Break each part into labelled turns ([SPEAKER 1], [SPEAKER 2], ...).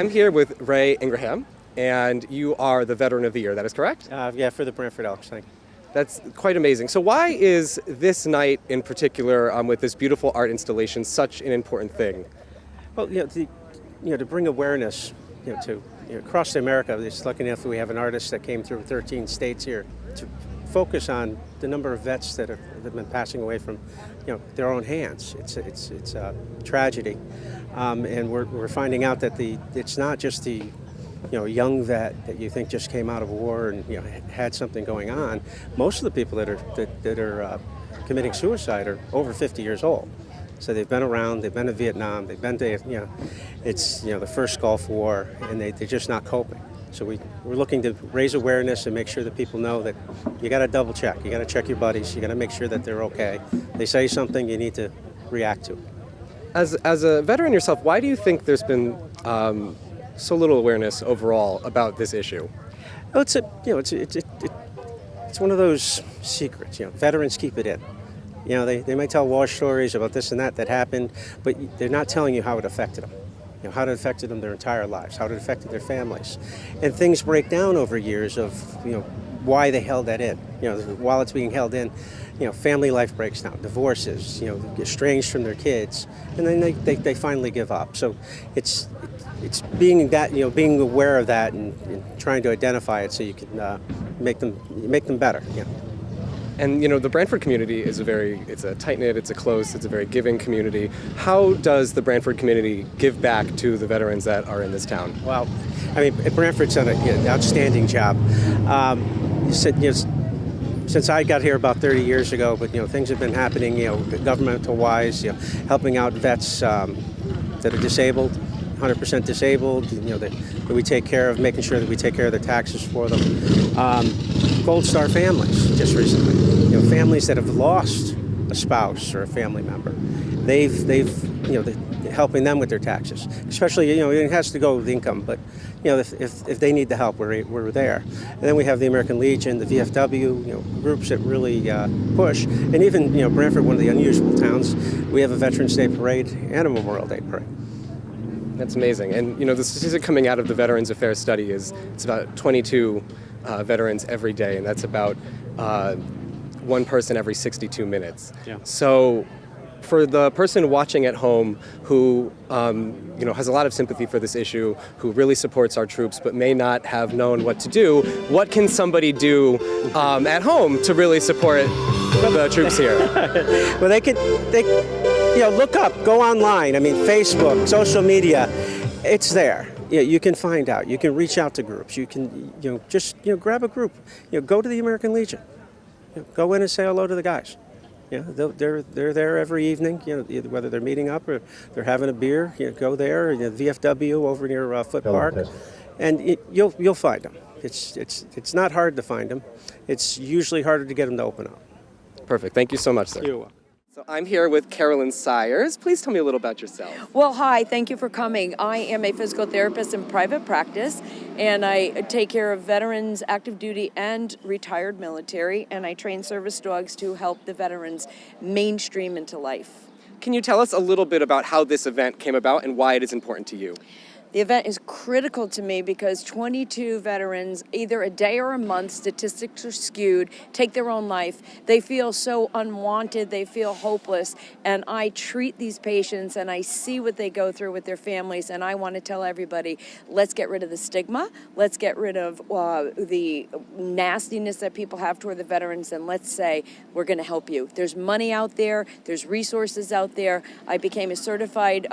[SPEAKER 1] I'm here with Ray Ingraham, and you are the Veteran of the Year. That is correct?
[SPEAKER 2] Yeah, for the Brantford Elks. Thank you.
[SPEAKER 1] That's quite amazing. So why is this night in particular, with this beautiful art installation, such an important thing?
[SPEAKER 2] Well, to bring awareness, to across America. It's lucky enough that we have an artist that came through 13 states here to focus on the number of vets that have been passing away from, their own hands. It's a tragedy, and we're finding out that it's not just the young vet that you think just came out of war and had something going on. Most of the people that are committing suicide are over 50 years old. So they've been around, they've been to Vietnam, they've been to it's the first Gulf War, and they're just not coping. So we're looking to raise awareness and make sure that people know that you got to double check. You got to check your buddies. You got to make sure that they're okay. They say something, you need to react to it.
[SPEAKER 1] As a veteran yourself, why do you think there's been so little awareness overall about this issue?
[SPEAKER 2] Well, it's one of those secrets. Veterans keep it in. They might tell war stories about this and that happened, but they're not telling you how it affected them. How it affected them their entire lives, how it affected their families. And things break down over years of, why they held that in. While it's being held in, family life breaks down, divorces, get estranged from their kids, and then they finally give up. So it's being that, being aware of that and trying to identify it so you can make them better.
[SPEAKER 1] And the Brantford community is it's a tight-knit, it's a close, it's a very giving community. How does the Brantford community give back to the veterans that are in this town?
[SPEAKER 2] Well, Brantford's done an outstanding job. Since I got here about 30 years ago, but things have been happening, governmental-wise, helping out vets that are disabled, 100% disabled, that we take care of, making sure that we take care of their taxes for them. Gold Star families, just recently, families that have lost a spouse or a family member, they're helping them with their taxes. Especially, it has to go with income, but if they need the help, we're there. And then we have the American Legion, the VFW, groups that really push. And even Brantford, one of the unusual towns, we have a Veterans Day parade and a Memorial Day parade.
[SPEAKER 1] That's amazing. And the statistic coming out of the Veterans Affairs study is it's about 22 veterans every day, and that's about one person every 62 minutes.
[SPEAKER 2] Yeah.
[SPEAKER 1] So for the person watching at home who has a lot of sympathy for this issue, who really supports our troops but may not have known what to do, what can somebody do at home to really support the troops here?
[SPEAKER 2] Well, they look up, go online. Facebook, social media, it's there. You can find out. You can reach out to groups. You can, just grab a group. Go to the American Legion. Go in and say hello to the guys. They're there every evening. Whether they're meeting up or they're having a beer. Go there. VFW over near Foot Park, and you'll find them. It's not hard to find them. It's usually harder to get them to open up.
[SPEAKER 1] Perfect. Thank you so much, sir.
[SPEAKER 2] You're welcome.
[SPEAKER 1] So I'm here with Carolyn Sayers. Please tell me a little about yourself.
[SPEAKER 3] Well, hi, thank you for coming. I am a physical therapist in private practice, and I take care of veterans, active duty, and retired military, and I train service dogs to help the veterans mainstream into life.
[SPEAKER 1] Can you tell us a little bit about how this event came about and why it is important to you?
[SPEAKER 3] The event is critical to me because 22 veterans, either a day or a month, statistics are skewed, take their own life. They feel so unwanted, they feel hopeless, and I treat these patients and I see what they go through with their families, and I want to tell everybody, let's get rid of the stigma, let's get rid of the nastiness that people have toward the veterans, and let's say, we're going to help you. There's money out there, there's resources out there. I became a certified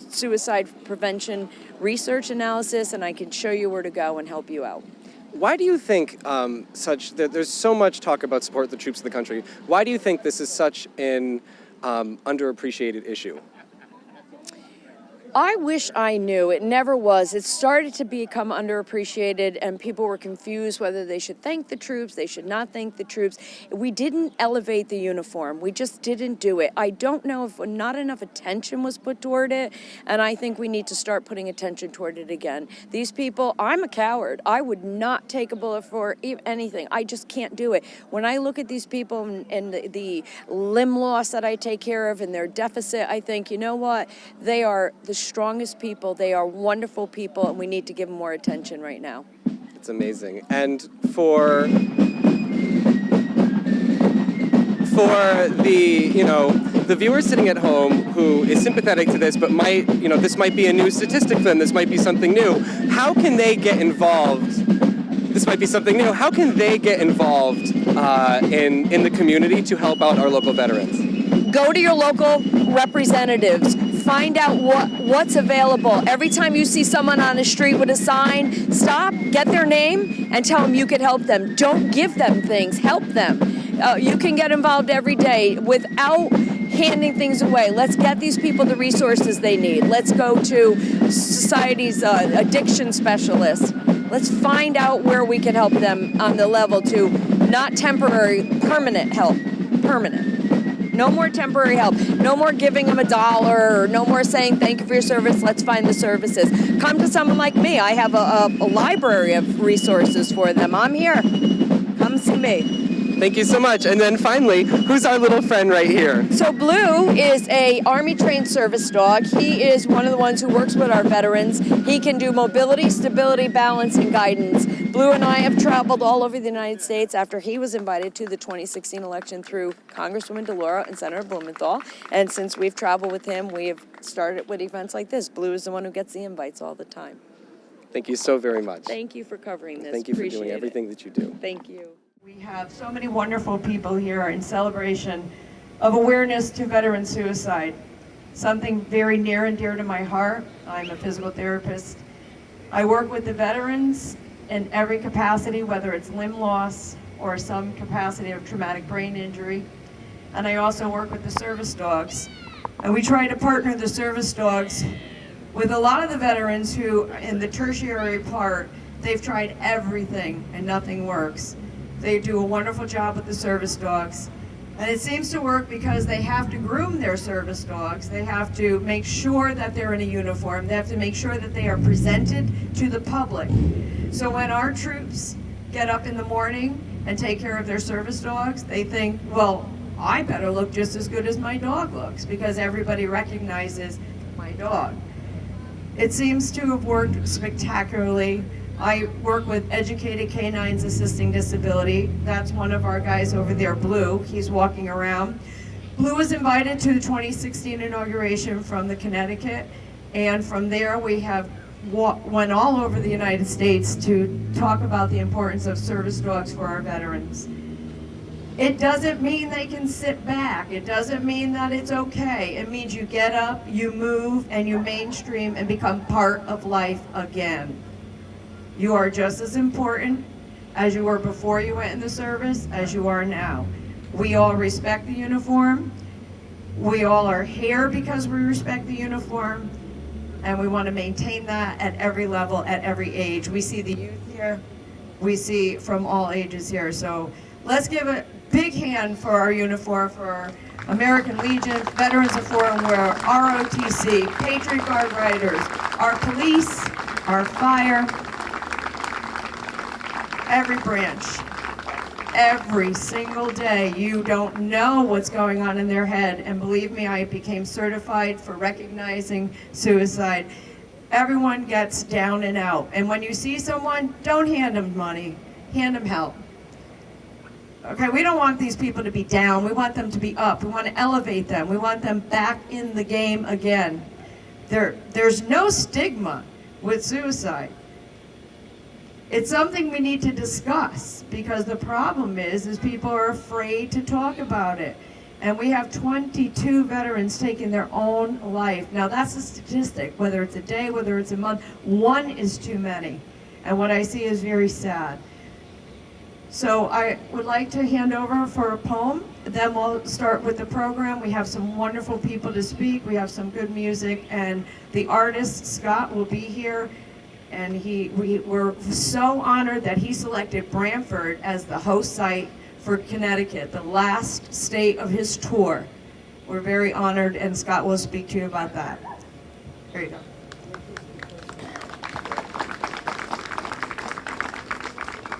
[SPEAKER 3] suicide prevention research analysis, and I can show you where to go and help you out.
[SPEAKER 1] Why do you think there's so much talk about support the troops of the country? Why do you think this is such an underappreciated issue?
[SPEAKER 3] I wish I knew. It never was. It started to become underappreciated, and people were confused whether they should thank the troops, they should not thank the troops. We didn't elevate the uniform. We just didn't do it. I don't know if not enough attention was put toward it, and I think we need to start putting attention toward it again. These people, I'm a coward. I would not take a bullet for anything. I just can't do it. When I look at these people and the limb loss that I take care of and their deficit, I think, you know what? They are the strongest people. They are wonderful people, and we need to give them more attention right now.
[SPEAKER 1] It's amazing. And for the viewer sitting at home who is sympathetic to this, but might, this might be a new statistic for them, this might be something new, how can they get involved? This might be something new. How can they get involved in the community to help out our local veterans?
[SPEAKER 3] Go to your local representatives. Find out what's available. Every time you see someone on the street with a sign, stop, get their name, and tell them you can help them. Don't give them things, help them. You can get involved every day without handing things away. Let's get these people the resources they need. Let's go to society's addiction specialists. Let's find out where we can help them on the level to not temporary, permanent help. Permanent. No more temporary help. No more giving them $1 or no more saying thank you for your service. Let's find the services. Come to someone like me. I have a library of resources for them. I'm here. Come see me.
[SPEAKER 1] Thank you so much. And then finally, who's our little friend right here?
[SPEAKER 3] So Blue is a Army-trained service dog. He is one of the ones who works with our veterans. He can do mobility, stability, balance, and guidance. Blue and I have traveled all over the United States after he was invited to the 2016 election through Congresswoman DeLauro and Senator Blumenthal. And since we've traveled with him, we have started with events like this. Blue is the one who gets the invites all the time.
[SPEAKER 1] Thank you so very much.
[SPEAKER 3] Thank you for covering this.
[SPEAKER 1] Thank you for doing everything that you do.
[SPEAKER 3] Thank you. We have so many wonderful people here in celebration of awareness to veteran suicide, something very near and dear to my heart. I'm a physical therapist. I work with the veterans in every capacity, whether it's limb loss or some capacity of traumatic brain injury. And I also work with the service dogs. And we try to partner the service dogs with a lot of the veterans who, in the tertiary part, they've tried everything and nothing works. They do a wonderful job with the service dogs. And it seems to work because they have to groom their service dogs. They have to make sure that they're in a uniform. They have to make sure that they are presented to the public. So when our troops get up in the morning and take care of their service dogs, they think, well, I better look just as good as my dog looks because everybody recognizes my dog. It seems to have worked spectacularly. I work with Educated Canines Assisting Disability. That's one of our guys over there, Blue. He's walking around. Blue was invited to the 2016 inauguration from the Connecticut, and from there we have went all over the United States to talk about the importance of service dogs for our veterans. It doesn't mean they can sit back. It doesn't mean that it's okay. It means you get up, you move, and you mainstream and become part of life again. You are just as important as you were before you went in the service as you are now. We all respect the uniform. We all are here because we respect the uniform, and we want to maintain that at every level, at every age. We see the youth here. We see from all ages here. So let's give a big hand for our uniform, for our American Legion, Veterans of Foreign War, ROTC, Patriot Guard Riders, our police, our fire, every branch, every single day. You don't know what's going on in their head, and believe me, I became certified for recognizing suicide. Everyone gets down and out, and when you see someone, don't hand them money, hand them help. Okay, we don't want these people to be down, we want them to be up, we want to elevate them, we want them back in the game again. There's no stigma with suicide. It's something we need to discuss because the problem is people are afraid to talk about it. And we have 22 veterans taking their own life. Now that's a statistic, whether it's a day, whether it's a month, one is too many. And what I see is very sad. So I would like to hand over for a poem, then we'll start with the program. We have some wonderful people to speak, we have some good music, and the artist, Scott, will be here. And we were so honored that he selected Brantford as the host site for Connecticut, the last state of his tour. We're very honored, and Scott will speak to you about that. Here you go.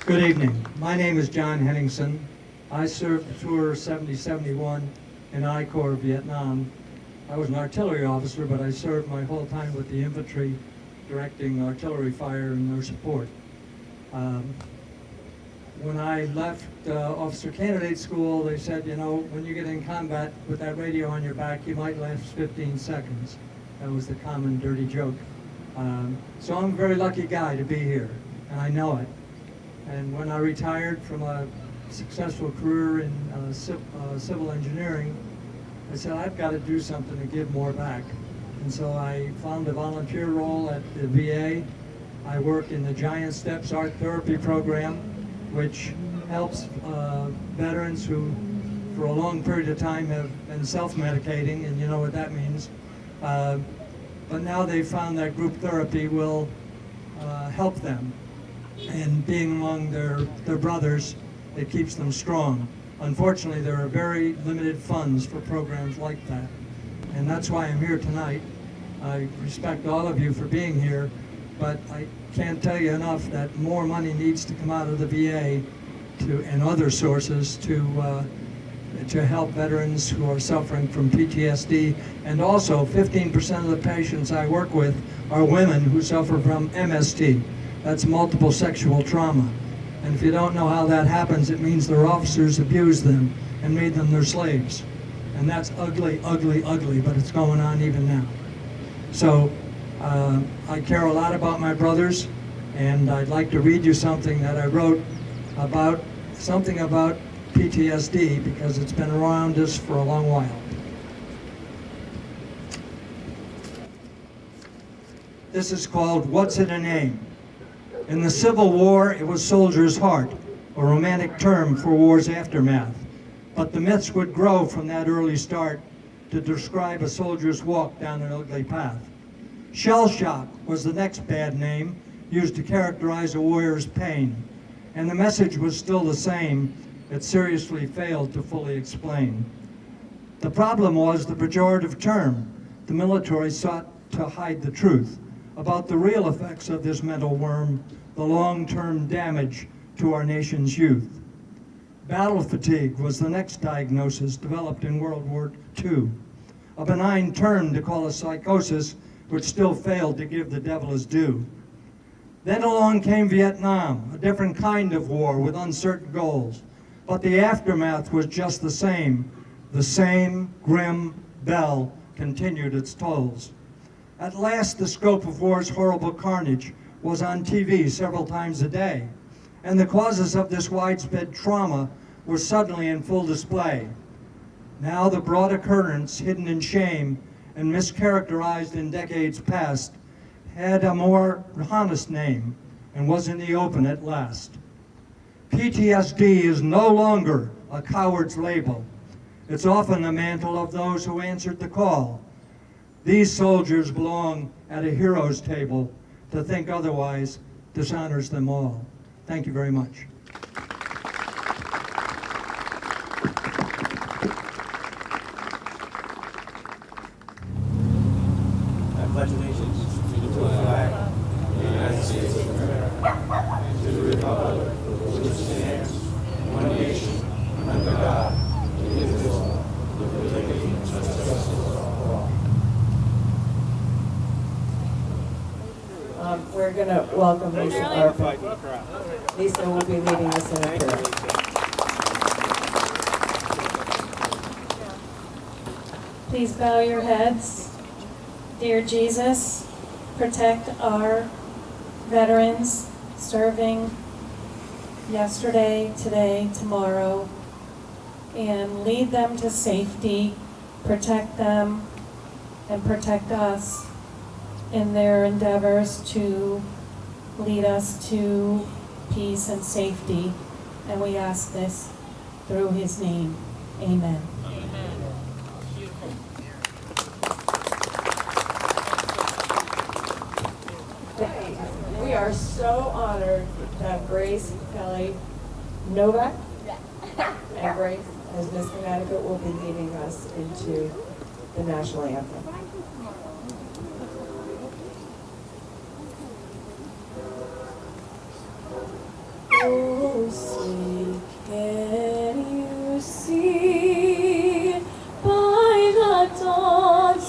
[SPEAKER 4] Good evening. My name is John Henningsen. I served the tour 70-71 in I Corps Vietnam. I was an artillery officer, but I served my whole time with the infantry, directing artillery fire and their support. When I left officer candidate school, they said, you know, when you get in combat with that radio on your back, you might last 15 seconds. That was the common dirty joke. So I'm a very lucky guy to be here, and I know it. And when I retired from a successful career in civil engineering, I said, I've got to do something to give more back. And so I found a volunteer role at the VA. I work in the Giant Steps Art Therapy Program, which helps veterans who, for a long period of time, have been self-medicating, and you know what that means. But now they found that group therapy will help them. And being among their brothers, it keeps them strong. Unfortunately, there are very limited funds for programs like that. And that's why I'm here tonight. I respect all of you for being here, but I can't tell you enough that more money needs to come out of the VA and other sources to help veterans who are suffering from PTSD. And also, 15% of the patients I work with are women who suffer from MST. That's multiple sexual trauma. And if you don't know how that happens, it means their officers abused them and made them their slaves. And that's ugly, ugly, ugly, but it's going on even now. So I care a lot about my brothers, and I'd like to read you something that I wrote about PTSD, because it's been around us for a long while. This is called What's in a Name? In the Civil War, it was soldier's heart, a romantic term for war's aftermath. But the myths would grow from that early start to describe a soldier's walk down an ugly path. Shell shock was the next bad name used to characterize a warrior's pain. And the message was still the same. It seriously failed to fully explain. The problem was the pejorative term. The military sought to hide the truth about the real effects of this mental worm, the long-term damage to our nation's youth. Battle fatigue was the next diagnosis developed in World War II, a benign term to call a psychosis which still failed to give the devil his due. Then along came Vietnam, a different kind of war with uncertain goals, but the aftermath was just the same. The same grim bell continued its tolls. At last, the scope of war's horrible carnage was on TV several times a day, and the causes of this widespread trauma were suddenly in full display. Now the broad occurrence, hidden in shame and mischaracterized in decades past, had a more honest name and was in the open at last. PTSD is no longer a coward's label. It's often the mantle of those who answered the call. These soldiers belong at a hero's table. To think otherwise dishonors them all. Thank you very much.
[SPEAKER 5] I pledge allegiance to the flag of the United States of America, and to the republic for which it stands, one nation, under God, indivisible, with liberty and justice for all.
[SPEAKER 6] We're going to welcome Lisa Arpin. Lisa will be leading us in a prayer.
[SPEAKER 7] Please bow your heads. Dear Jesus, protect our veterans serving yesterday, today, tomorrow, and lead them to safety, protect them, and protect us in their endeavors to lead us to peace and safety. And we ask this through his name. Amen.
[SPEAKER 6] We are so honored to have Grace Kelly Novak and Grace, as Miss Connecticut, will be leading us into the national anthem. Oh, see, can you see by the dawn's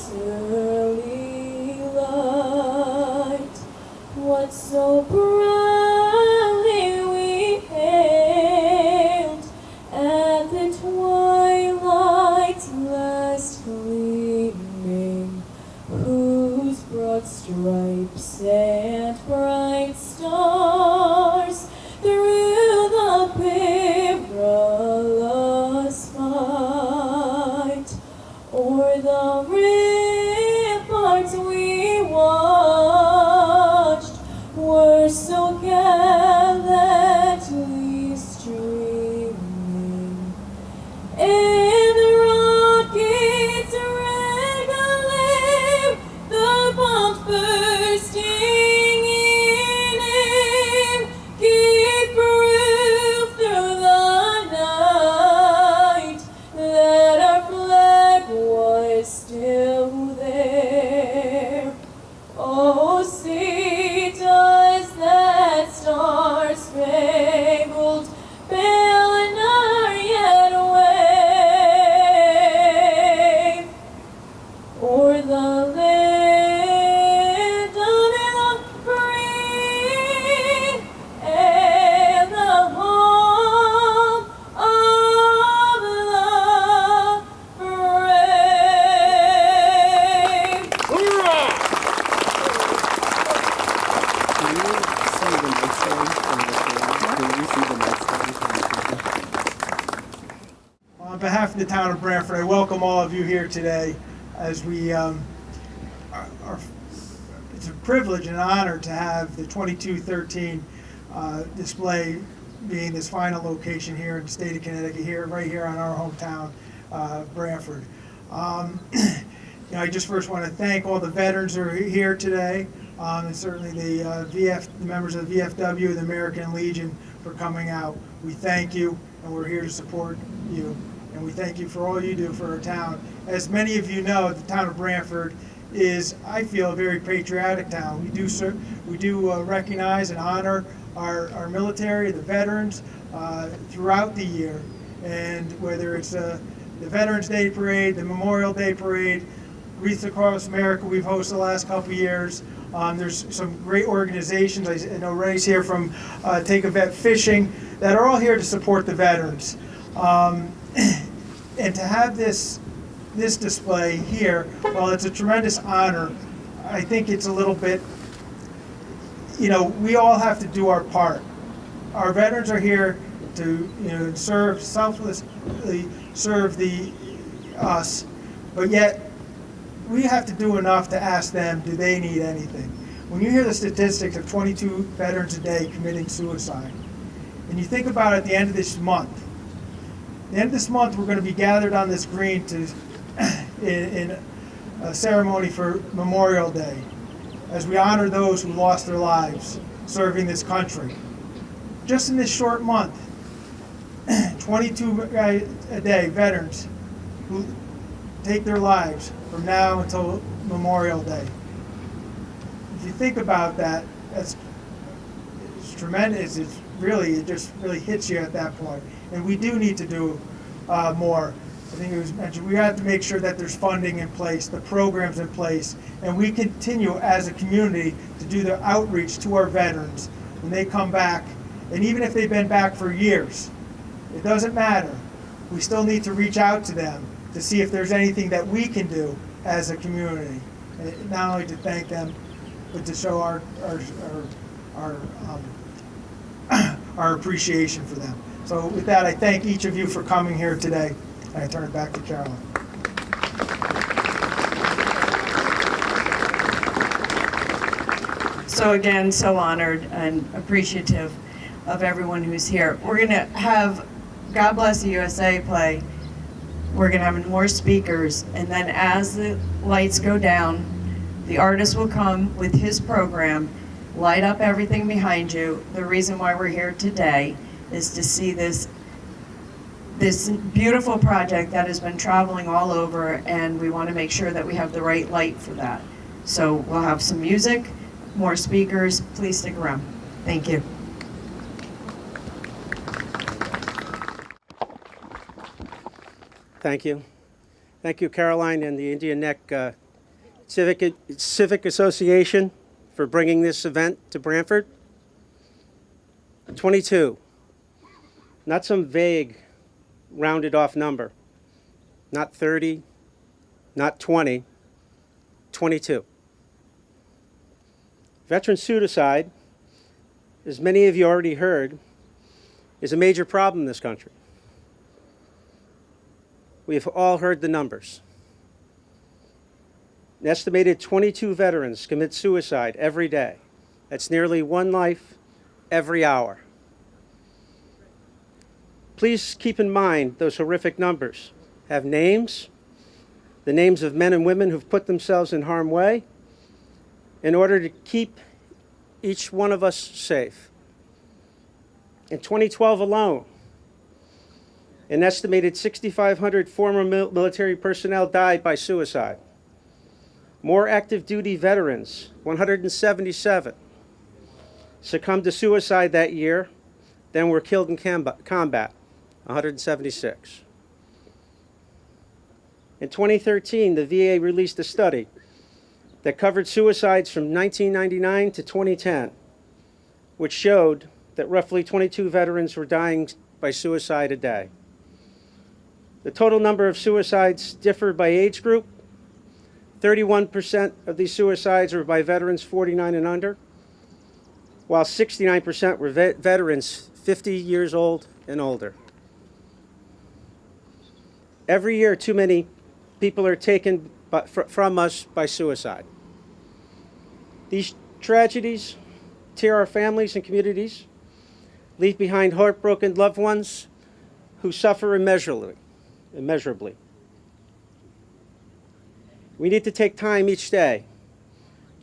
[SPEAKER 8] On behalf of the town of Brantford, I welcome all of you here today as we it's a privilege and honor to have the 2213 display being this final location here in the state of Connecticut, right here on our hometown, Brantford. I just first want to thank all the veterans who are here today, and certainly the members of the VFW and the American Legion for coming out. We thank you, and we're here to support you. And we thank you for all you do for our town. As many of you know, the town of Brantford is, I feel, a very patriotic town. We do recognize and honor our military, the veterans, throughout the year. And whether it's the Veterans Day Parade, the Memorial Day Parade, Wreaths Across America we've hosted the last couple of years. There's some great organizations. I know Ray's here from Take a Vet Fishing that are all here to support the veterans. And to have this display here, while it's a tremendous honor, I think it's a little bit, we all have to do our part. Our veterans are here to, serve, selflessly serve us, but yet we have to do enough to ask them, do they need anything? When you hear the statistics of 22 veterans a day committing suicide, and you think about it at the end of this month, we're going to be gathered on this green in a ceremony for Memorial Day, as we honor those who lost their lives serving this country. Just in this short month, 22 a day veterans who take their lives from now until Memorial Day. If you think about that, it's tremendous. It just really hits you at that point. And we do need to do more. I think it was mentioned, we have to make sure that there's funding in place, the programs in place, and we continue as a community to do the outreach to our veterans when they come back. And even if they've been back for years, it doesn't matter. We still need to reach out to them to see if there's anything that we can do as a community. And not only to thank them, but to show our appreciation for them. So with that, I thank each of you for coming here today, and I turn it back to Carolyn.
[SPEAKER 3] So again, so honored and appreciative of everyone who's here. We're going to have God Bless the USA play. We're going to have more speakers, and then as the lights go down, the artist will come with his program, light up everything behind you. The reason why we're here today is to see this beautiful project that has been traveling all over, and we want to make sure that we have the right light for that. So we'll have some music, more speakers. Please stick around. Thank you.
[SPEAKER 2] Thank you. Thank you, Caroline, and the Indian Neck Civic Association for bringing this event to Brantford. 22. Not some vague, rounded off number. Not 30, not 20, 22. Veteran suicide, as many of you already heard, is a major problem in this country. We've all heard the numbers. An estimated 22 veterans commit suicide every day. That's nearly one life every hour. Please keep in mind those horrific numbers have names, the names of men and women who've put themselves in harm's way in order to keep each one of us safe. In 2012 alone, an estimated 6,500 former military personnel died by suicide. More active duty veterans, 177, succumbed to suicide that year than were killed in combat, 176. In 2013, the VA released a study that covered suicides from 1999 to 2010, which showed that roughly 22 veterans were dying by suicide a day. The total number of suicides differed by age group. 31% of these suicides were by veterans 49 and under, while 69% were veterans 50 years old and older. Every year, too many people are taken from us by suicide. These tragedies tear our families and communities, leave behind heartbroken loved ones who suffer immeasurably. We need to take time each day,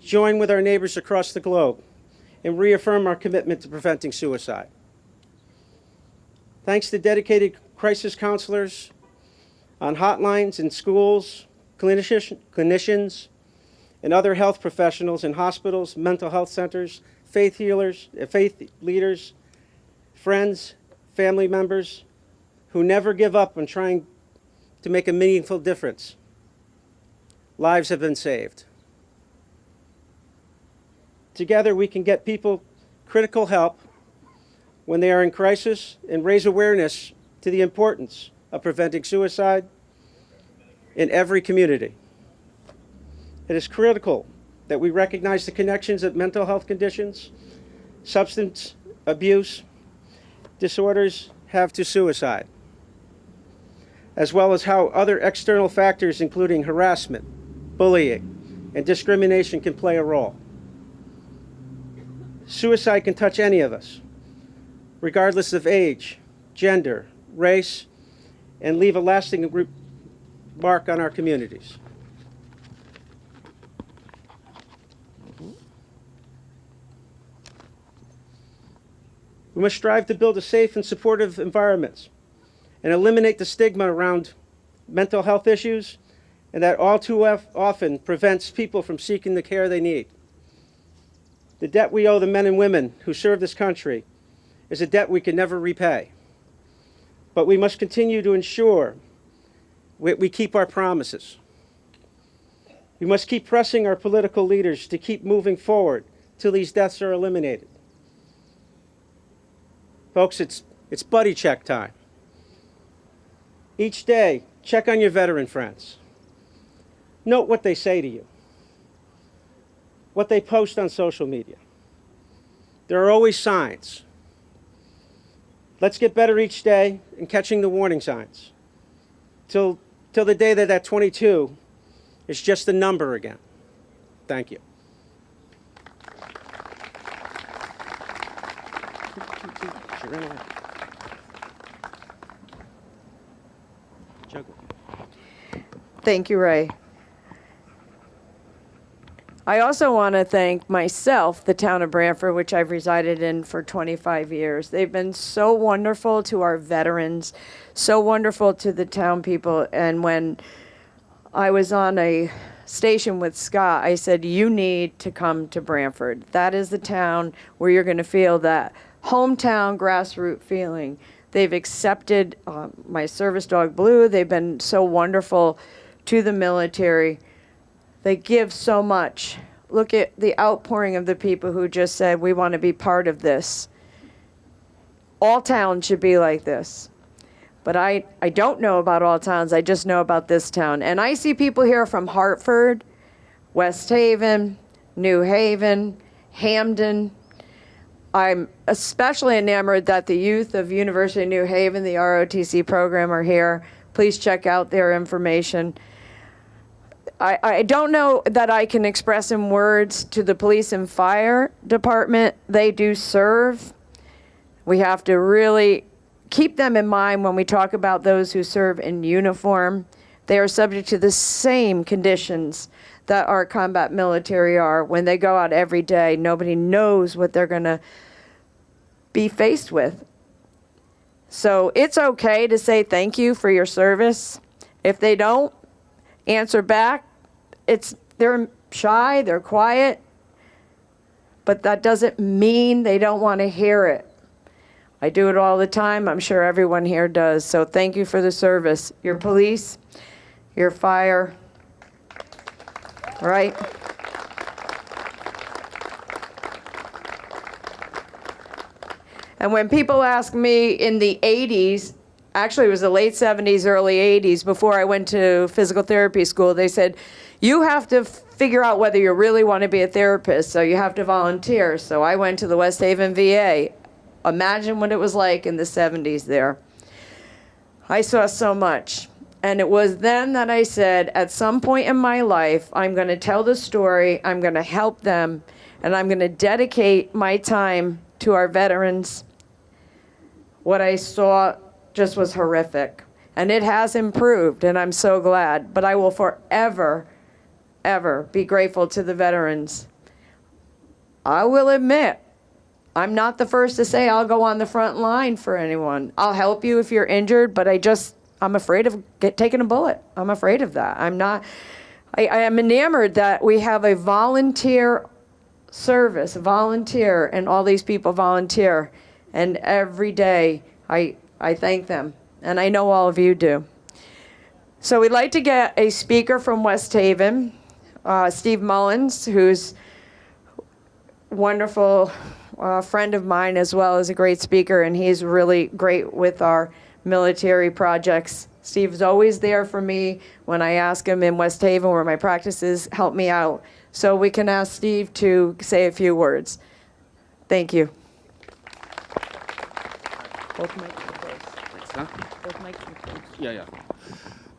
[SPEAKER 2] join with our neighbors across the globe, and reaffirm our commitment to preventing suicide. Thanks to dedicated crisis counselors on hotlines in schools, clinicians, and other health professionals in hospitals, mental health centers, faith leaders, friends, family members who never give up on trying to make a meaningful difference. Lives have been saved. Together, we can get people critical help when they are in crisis and raise awareness to the importance of preventing suicide in every community. It is critical that we recognize the connections that mental health conditions, substance abuse disorders have to suicide, as well as how other external factors, including harassment, bullying, and discrimination, can play a role. Suicide can touch any of us, regardless of age, gender, race, and leave a lasting mark on our communities. We must strive to build a safe and supportive environment and eliminate the stigma around mental health issues, and that all too often prevents people from seeking the care they need. The debt we owe the men and women who serve this country is a debt we can never repay. But we must continue to ensure we keep our promises. We must keep pressing our political leaders to keep moving forward till these deaths are eliminated. Folks, it's buddy check time. Each day, check on your veteran friends. Note what they say to you, what they post on social media. There are always signs. Let's get better each day in catching the warning signs till the day that 22 is just a number again. Thank you.
[SPEAKER 3] Thank you, Ray. I also want to thank myself, the town of Brantford, which I've resided in for 25 years. They've been so wonderful to our veterans, so wonderful to the town people. And when I was on a station with Scott, I said, you need to come to Brantford. That is the town where you're going to feel that hometown grassroots feeling. They've accepted my service dog, Blue. They've been so wonderful to the military. They give so much. Look at the outpouring of the people who just said, we want to be part of this. All towns should be like this. But I don't know about all towns. I just know about this town. And I see people here from Hartford, West Haven, New Haven, Hamden. I'm especially enamored that the youth of University of New Haven, the ROTC program, are here. Please check out their information. I don't know that I can express in words to the police and fire department. They do serve. We have to really keep them in mind when we talk about those who serve in uniform. They are subject to the same conditions that our combat military are. When they go out every day, nobody knows what they're going to be faced with. So it's okay to say thank you for your service. If they don't answer back, they're shy, they're quiet, but that doesn't mean they don't want to hear it. I do it all the time. I'm sure everyone here does. So thank you for the service. Your police, your fire, right? And when people ask me in the 80s, actually it was the late 70s, early 80s, before I went to physical therapy school, they said, you have to figure out whether you really want to be a therapist, so you have to volunteer. So I went to the West Haven VA. Imagine what it was like in the 70s there. I saw so much. And it was then that I said, at some point in my life, I'm going to tell the story, I'm going to help them, and I'm going to dedicate my time to our veterans. What I saw just was horrific. And it has improved, and I'm so glad. But I will forever, ever be grateful to the veterans. I will admit, I'm not the first to say I'll go on the front line for anyone. I'll help you if you're injured, but I'm afraid of taking a bullet. I'm afraid of that. I am enamored that we have a volunteer service, and all these people volunteer. And every day I thank them. And I know all of you do. So we'd like to get a speaker from West Haven, Steve Mullins, who's a wonderful friend of mine as well as a great speaker, and he's really great with our military projects. Steve's always there for me when I ask him in West Haven where my practice is, help me out. So we can ask Steve to say a few words. Thank you. Both mics are close.
[SPEAKER 9] Huh?
[SPEAKER 3] Both mics are close.
[SPEAKER 9] Yeah.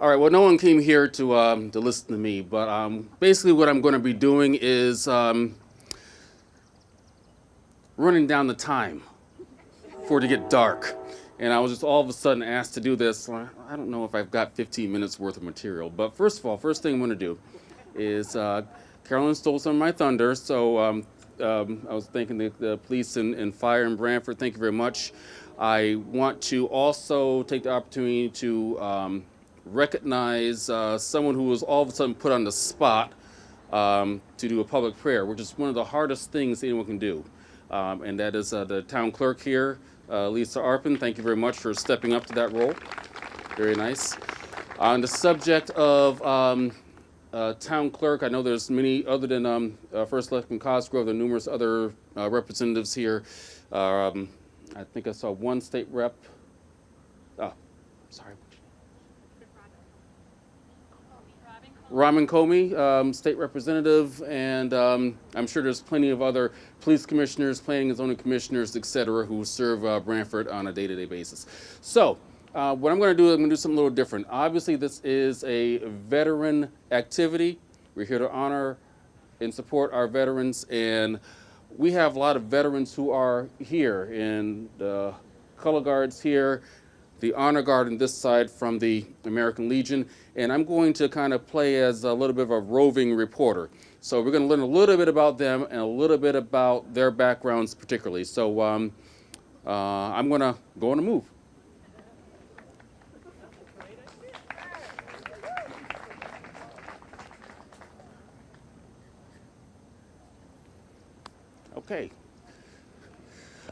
[SPEAKER 9] All right. Well, no one came here to listen to me, but basically what I'm going to be doing is running down the time for it to get dark. And I was just all of a sudden asked to do this. I don't know if I've got 15 minutes worth of material, but first of all, first thing I'm going to do is Carolyn stole some of my thunder, so I was thanking the police and fire in Brantford. Thank you very much. I want to also take the opportunity to recognize someone who was all of a sudden put on the spot to do a public prayer, which is one of the hardest things anyone can do. And that is the town clerk here, Lisa Arpin. Thank you very much for stepping up to that role. Very nice. On the subject of town clerk, I know there's many other than First Selectman Cosgrove, there are numerous other representatives here. I think I saw one state rep. Oh, sorry. Raman Comey, state representative, and I'm sure there's plenty of other police commissioners, planning and zoning commissioners, et cetera, who serve Brantford on a day-to-day basis. So what I'm going to do, I'm going to do something a little different. Obviously, this is a veteran activity. We're here to honor and support our veterans, and we have a lot of veterans who are here, in the color guards here, the honor guard on this side from the American Legion, and I'm going to kind of play as a little bit of a roving reporter. So we're going to learn a little bit about them and a little bit about their backgrounds particularly. So I'm going to go on a move. Okay.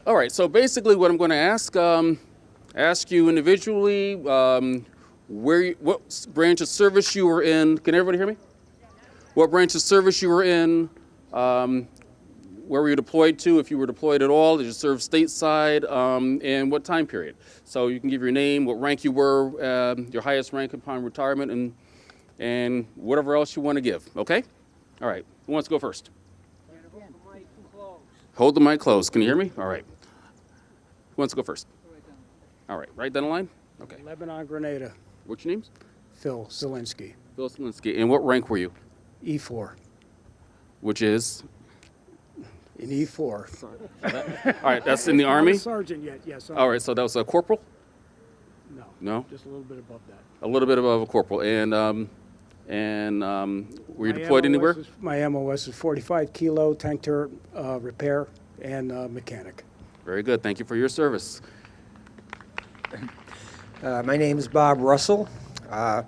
[SPEAKER 9] All right, so basically what I'm going to ask you individually, what branch of service you were in. Can everybody hear me? What branch of service you were in, where were you deployed to, if you were deployed at all, did you serve stateside, and what time period. So you can give your name, what rank you were, your highest rank upon retirement, and whatever else you want to give, okay? All right, who wants to go first? Hold the mic close. Can you hear me? All right. Who wants to go first? All right, right down the line? Okay.
[SPEAKER 8] Lebanon, Grenada.
[SPEAKER 9] What's your names?
[SPEAKER 8] Phil Zielinski,
[SPEAKER 9] Phil Slinsky. And what rank were you?
[SPEAKER 8] E4.
[SPEAKER 9] Which is?
[SPEAKER 8] In E4.
[SPEAKER 9] All right, that's in the Army?
[SPEAKER 8] Not a sergeant yet, yes.
[SPEAKER 9] All right, so that was a corporal?
[SPEAKER 8] No.
[SPEAKER 9] No?
[SPEAKER 8] Just a little bit above that.
[SPEAKER 9] A little bit above a corporal. And were you deployed anywhere?
[SPEAKER 8] My MOS is 45 kilo tank turret repair and mechanic.
[SPEAKER 9] Very good. Thank you for your service.
[SPEAKER 10] My name is Bob Russell. I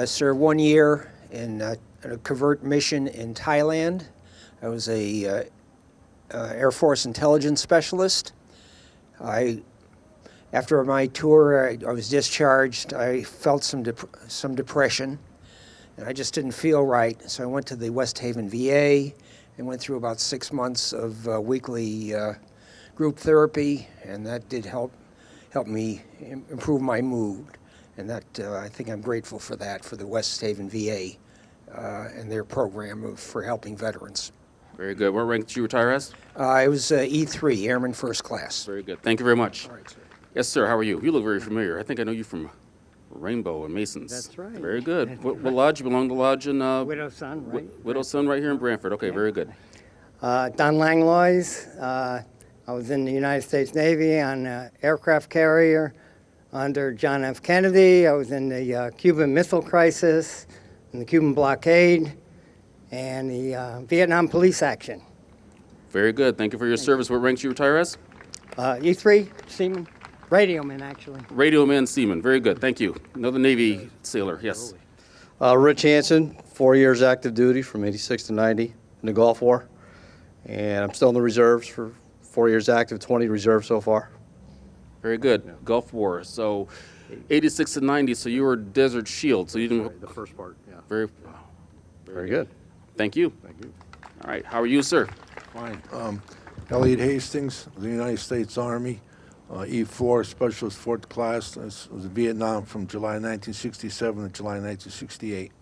[SPEAKER 10] served 1 year in a covert mission in Thailand. I was a Air Force intelligence specialist. After my tour, I was discharged. I felt some depression, and I just didn't feel right. So I went to the West Haven VA and went through about 6 months of weekly group therapy, and that did help me improve my mood. And that I think I'm grateful for that, for the West Haven VA and their program for helping veterans.
[SPEAKER 9] Very good. What rank did you retire as?
[SPEAKER 10] I was E3, Airman First Class.
[SPEAKER 9] Very good. Thank you very much.
[SPEAKER 10] All right, sir.
[SPEAKER 9] Yes, sir. How are you? You look very familiar. I think I know you from Rainbow and Masons.
[SPEAKER 11] That's right.
[SPEAKER 9] Very good. What lodge? You belong to lodge in
[SPEAKER 11] Widow's Son, right?
[SPEAKER 9] Widow's Son right here in Brantford. Okay, very good.
[SPEAKER 11] Don Langlois. I was in the United States Navy on an aircraft carrier under John F. Kennedy. I was in the Cuban Missile Crisis, in the Cuban blockade, and the Vietnam police action.
[SPEAKER 9] Very good. Thank you for your service. What rank did you retire as?
[SPEAKER 11] E3, Seaman, radioman, actually.
[SPEAKER 9] Radioman Seaman. Very good. Thank you. Another Navy sailor. Yes.
[SPEAKER 12] Rich Hansen, 4 years active duty from 86 to 90 in the Gulf War. And I'm still in the reserves for 4 years active, 20 reserves so far.
[SPEAKER 9] Very good. Yeah. Gulf War. So 86 to 90, so you were Desert Shield. So you didn't.
[SPEAKER 13] Right, the first part, yeah.
[SPEAKER 9] Very good. Thank you.
[SPEAKER 13] Thank you.
[SPEAKER 9] All right. How are you, sir?
[SPEAKER 13] Fine. Elliot Hastings of the United States Army, E4, Specialist 4th Class. I was in Vietnam from July 1967 to July 1968.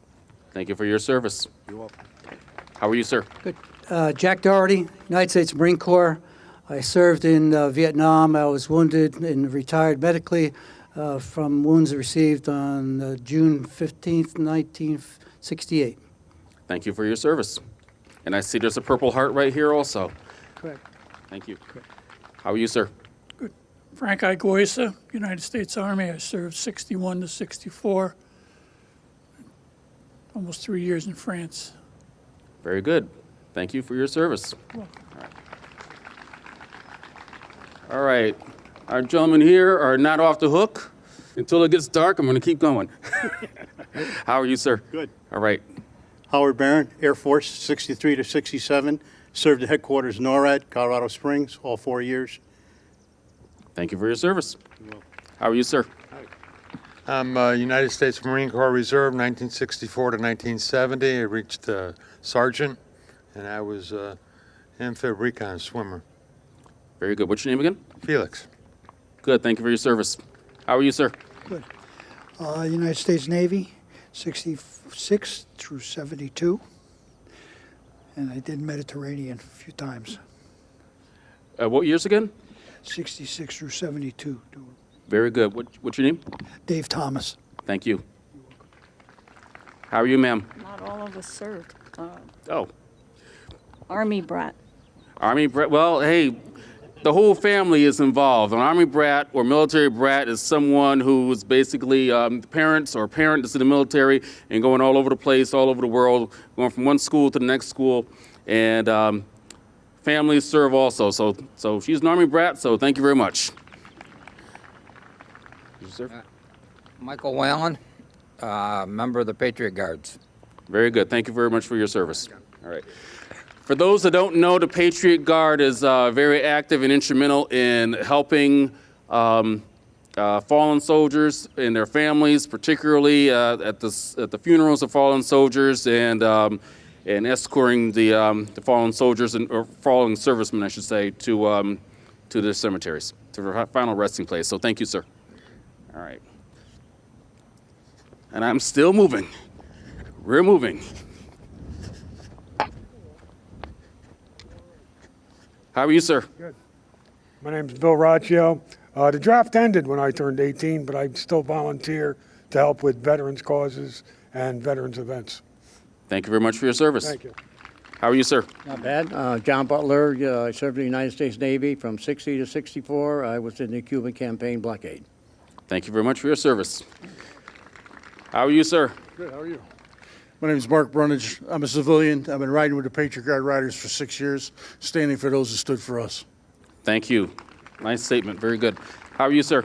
[SPEAKER 9] Thank you for your service.
[SPEAKER 13] You're welcome.
[SPEAKER 9] How are you, sir?
[SPEAKER 14] Good. Jack Doherty, United States Marine Corps. I served in Vietnam. I was wounded and retired medically from wounds received on June 15th, 1968.
[SPEAKER 9] Thank you for your service. And I see there's a Purple Heart right here also.
[SPEAKER 14] Correct.
[SPEAKER 9] Thank you.
[SPEAKER 14] Correct.
[SPEAKER 9] How are you, sir?
[SPEAKER 15] Good. Frank Igoisa, United States Army. I served 61 to 64. Almost 3 years in France.
[SPEAKER 9] Very good. Thank you for your service. All right. Our gentlemen here are not off the hook. Until it gets dark, I'm going to keep going. How are you, sir?
[SPEAKER 16] Good.
[SPEAKER 9] All right.
[SPEAKER 16] Howard Barron, Air Force, 63 to 67. Served at headquarters NORAD, Colorado Springs, all 4 years.
[SPEAKER 9] Thank you for your service. How are you, sir?
[SPEAKER 17] I'm United States Marine Corps Reserve, 1964 to 1970. I reached sergeant, and I was amphib recon swimmer.
[SPEAKER 9] Very good. What's your name again?
[SPEAKER 17] Felix.
[SPEAKER 9] Good. Thank you for your service. How are you, sir?
[SPEAKER 18] Good. United States Navy, 66 through 72. And I did Mediterranean a few times.
[SPEAKER 9] What years again?
[SPEAKER 18] 66 through 72.
[SPEAKER 9] Very good. What's your name?
[SPEAKER 18] Dave Thomas.
[SPEAKER 9] Thank you. How are you, ma'am?
[SPEAKER 3] Not all of us served.
[SPEAKER 9] Oh.
[SPEAKER 3] Army brat.
[SPEAKER 9] Army brat. Well, hey, the whole family is involved. An Army brat or military brat is someone who is basically parents or parent that's in the military and going all over the place, all over the world, going from one school to the next school. And families serve also. So she's an Army brat, so thank you very much.
[SPEAKER 19] Michael Whalen, member of the Patriot Guards.
[SPEAKER 9] Very good. Thank you very much for your service. All right. For those that don't know, the Patriot Guard is very active and instrumental in helping fallen soldiers and their families, particularly at the funerals of fallen soldiers and escorting the fallen soldiers or fallen servicemen, I should say, to their cemeteries, to their final resting place. So thank you, sir. All right. And I'm still moving. We're moving. How are you, sir?
[SPEAKER 20] Good. My name's Bill Roccio. The draft ended when I turned 18, but I still volunteer to help with veterans causes and veterans events.
[SPEAKER 9] Thank you very much for your service.
[SPEAKER 20] Thank you.
[SPEAKER 9] How are you, sir?
[SPEAKER 21] Not bad. John Butler, I served in the United States Navy from 60 to 64. I was in the Cuban campaign blockade.
[SPEAKER 9] Thank you very much for your service. How are you, sir?
[SPEAKER 22] Good. How are you? My name is Mark Brunage. I'm a civilian. I've been riding with the Patriot Guard Riders for 6 years, standing for those who stood for us.
[SPEAKER 9] Thank you. Nice statement. Very good. How are you, sir?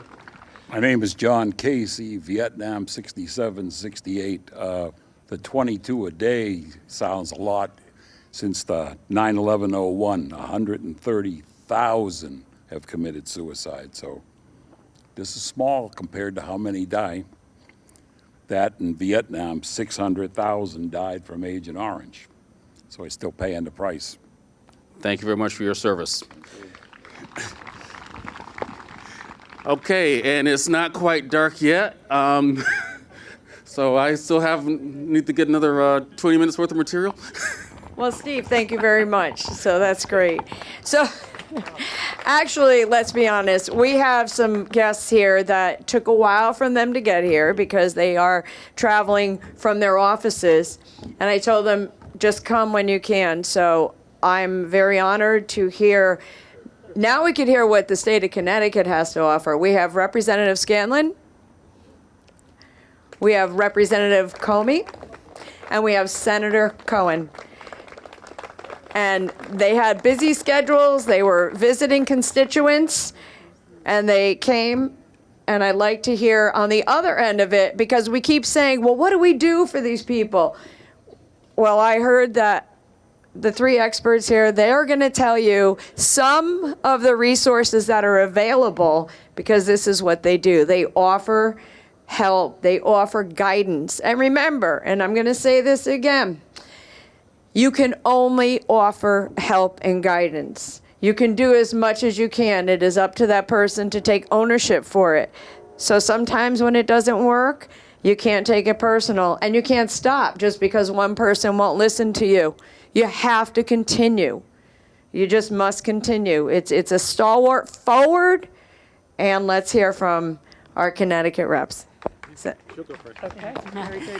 [SPEAKER 23] My name is John Casey, Vietnam 67, 68. The 22 a day sounds a lot since the 9/11/01. 130,000 have committed suicide. So this is small compared to how many die. That in Vietnam, 600,000 died from Agent Orange. So he's still paying the price.
[SPEAKER 9] Thank you very much for your service. Okay, and it's not quite dark yet. So I still need to get another 20 minutes worth of material.
[SPEAKER 3] Well, Steve, thank you very much. So that's great. So Actually, let's be honest, we have some guests here that took a while for them to get here because they are traveling from their offices. And I told them, just come when you can. So I'm very honored to hear. Now we could hear what the state of Connecticut has to offer. We have Representative Scanlon. We have Representative Comey. And we have Senator Cohen. And they had busy schedules. They were visiting constituents. And they came. And I'd like to hear on the other end of it, because we keep saying, well, what do we do for these people? Well, I heard that the three experts here, they're going to tell you some of the resources that are available, because this is what they do. They offer help. They offer guidance. And remember, and I'm going to say this again, you can only offer help and guidance. You can do as much as you can. It is up to that person to take ownership for it. So sometimes when it doesn't work, you can't take it personal, and you can't stop just because one person won't listen to you. You have to continue. You just must continue. It's a stalwart forward, and let's hear from our Connecticut reps.
[SPEAKER 1] Okay.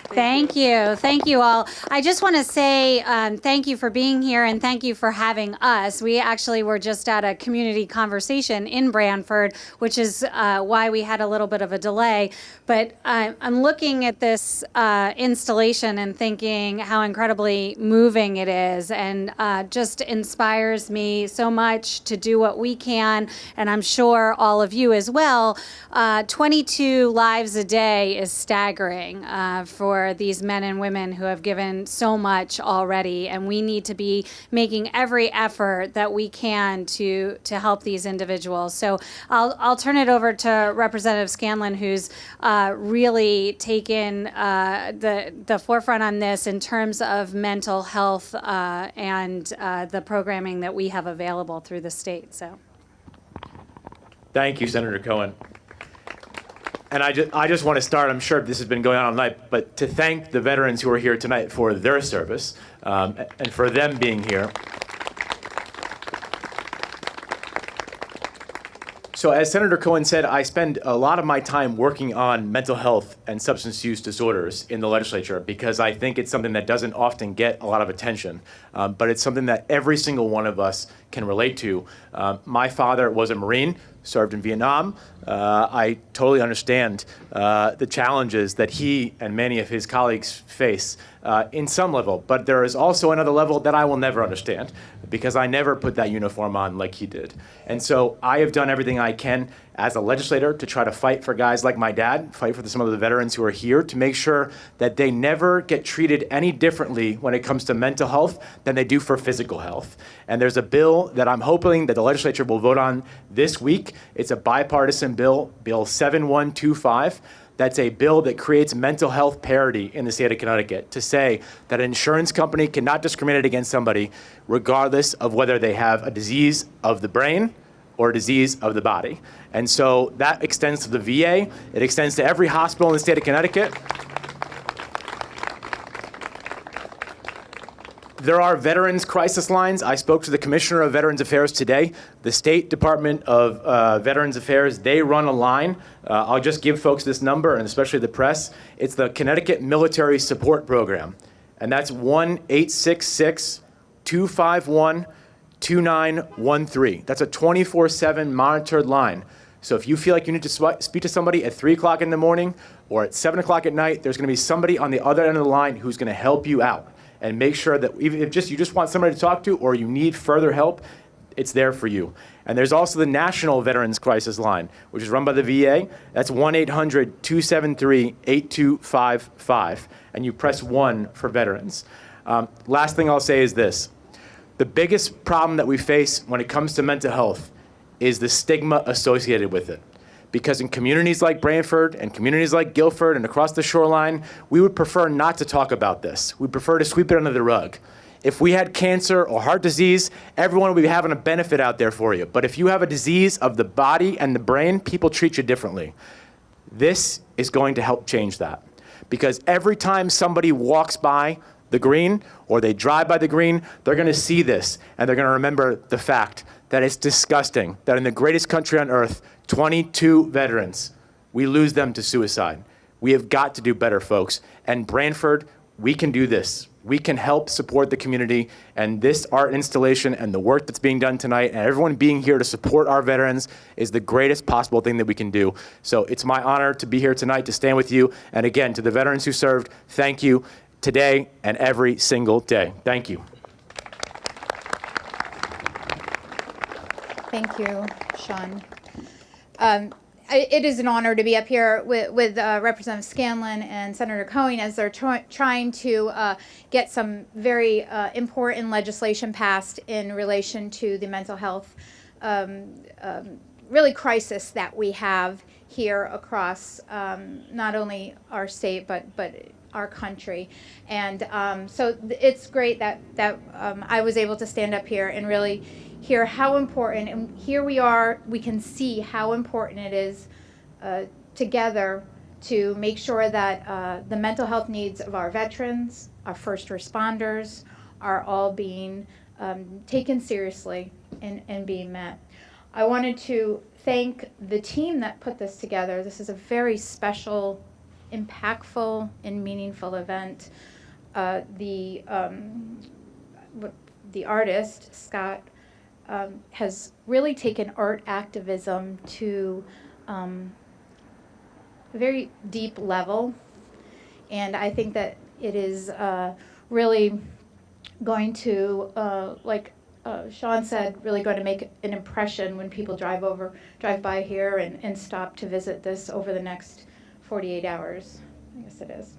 [SPEAKER 1] Thank you. Thank you all. I just want to say thank you for being here and thank you for having us. We actually were just at a community conversation in Branford, which is why we had a little bit of a delay. But I'm looking at this installation and thinking how incredibly moving it is, and just inspires me so much to do what we can, and I'm sure all of you as well. 22 lives a day is staggering for these men and women who have given so much already, and we need to be making every effort that we can to help these individuals. So I'll turn it over to Representative Scanlon, who's really taken the forefront on this in terms of mental health and the programming that we have available through the state. So,
[SPEAKER 4] thank you, Senator Cohen. And I just want to start, I'm sure this has been going on all night, but to thank the veterans who are here tonight for their service and for them being here. So as Senator Cohen said, I spend a lot of my time working on mental health and substance use disorders in the legislature because I think it's something that doesn't often get a lot of attention, but it's something that every single one of us can relate to. My father was a Marine, served in Vietnam. I totally understand the challenges that he and many of his colleagues face in some level, but there is also another level that I will never understand because I never put that uniform on like he did. And so I have done everything I can as a legislator to try to fight for guys like my dad, fight for some of the veterans who are here to make sure that they never get treated any differently when it comes to mental health than they do for physical health. And there's a bill that I'm hoping that the legislature will vote on this week. It's a bipartisan bill, Bill 7125. That's a bill that creates mental health parity in the state of Connecticut to say that an insurance company cannot discriminate against somebody regardless of whether they have a disease of the brain or a disease of the body. And so that extends to the VA. It extends to every hospital in the state of Connecticut. There are veterans crisis lines. I spoke to the Commissioner of Veterans Affairs today. The State Department of Veterans Affairs, they run a line. I'll just give folks this number, and especially the press. It's the Connecticut Military Support Program, and that's 1-866-251-2913. That's a 24/7 monitored line. So if you feel like you need to speak to somebody at 3 o'clock in the morning or at 7 o'clock at night, there's going to be somebody on the other end of the line who's going to help you out and make sure that even if you just want somebody to talk to or you need further help, it's there for you. And there's also the National Veterans Crisis Line, which is run by the VA. That's 1-800-273-8255. And you press 1 for veterans. Last thing I'll say is this. The biggest problem that we face when it comes to mental health is the stigma associated with it. Because in communities like Branford and communities like Guilford and across the shoreline, we would prefer not to talk about this. We prefer to sweep it under the rug. If we had cancer or heart disease, everyone would be having a benefit out there for you. But if you have a disease of the body and the brain, people treat you differently. This is going to help change that. Because every time somebody walks by the green or they drive by the green, they're going to see this and they're going to remember the fact that it's disgusting that in the greatest country on earth, 22 veterans, we lose them to suicide. We have got to do better, folks. And Branford, we can do this. We can help support the community, and this art installation and the work that's being done tonight and everyone being here to support our veterans is the greatest possible thing that we can do. So it's my honor to be here tonight to stand with you. And again, to the veterans who served, thank you today and every single day. Thank you.
[SPEAKER 5] Thank you, Sean. It is an honor to be up here with Representative Scanlon and Senator Cohen as they're trying to get some very important legislation passed in relation to the mental health really crisis that we have here across not only our state but our country. And so it's great that I was able to stand up here and really hear how important, and here we are, we can see how important it is together to make sure that the mental health needs of our veterans, our first responders, are all being taken seriously and being met. I wanted to thank the team that put this together. This is a very special, impactful, and meaningful event. The artist, Scott, has really taken art activism to a very deep level, and I think that it is really going to, like Sean said, really going to make an impression when people drive by here and stop to visit this over the next 48 hours. I guess it is.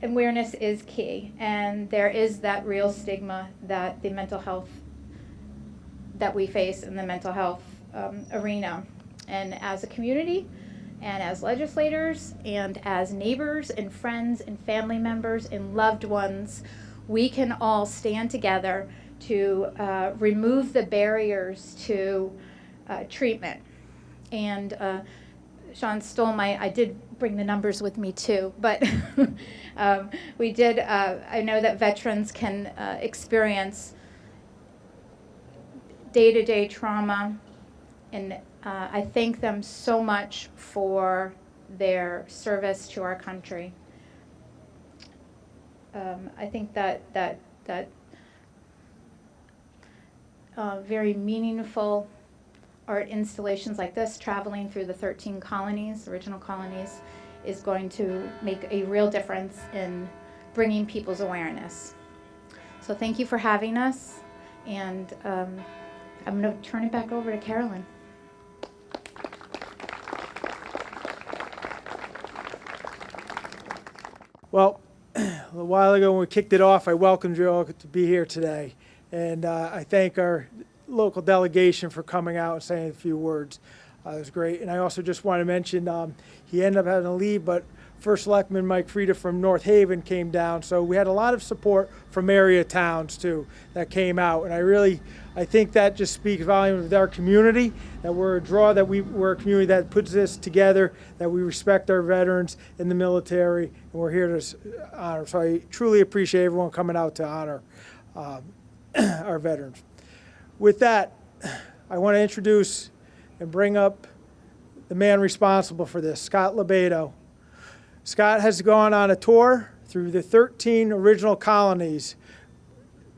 [SPEAKER 5] Awareness is key, and there is that real stigma that the mental health that we face in the mental health arena. And as a community, and as legislators, and as neighbors and friends and family members and loved ones, we can all stand together to remove the barriers to treatment. And Sean stole I did bring the numbers with me too, but we did, I know that veterans can experience day-to-day trauma, and I thank them so much for their service to our country. I think that very meaningful art installations like this, traveling through the 13 colonies, original colonies, is going to make a real difference in bringing people's awareness. So thank you for having us, and I'm going to turn it back over to Carolyn.
[SPEAKER 8] Well, a while ago when we kicked it off, I welcomed you all to be here today. And I thank our local delegation for coming out and saying a few words. It was great. And I also just want to mention, he ended up having to leave, but First Selectman Mike Frieda from North Haven came down. So we had a lot of support from area towns too that came out. And I think that just speaks volumes of our community, that we're a draw, that we're a community that puts this together, that we respect our veterans in the military, and we're here to honor. So I truly appreciate everyone coming out to honor our veterans. With that, I want to introduce and bring up the man responsible for this, Scott LoBaido. Scott has gone on a tour through the 13 original colonies,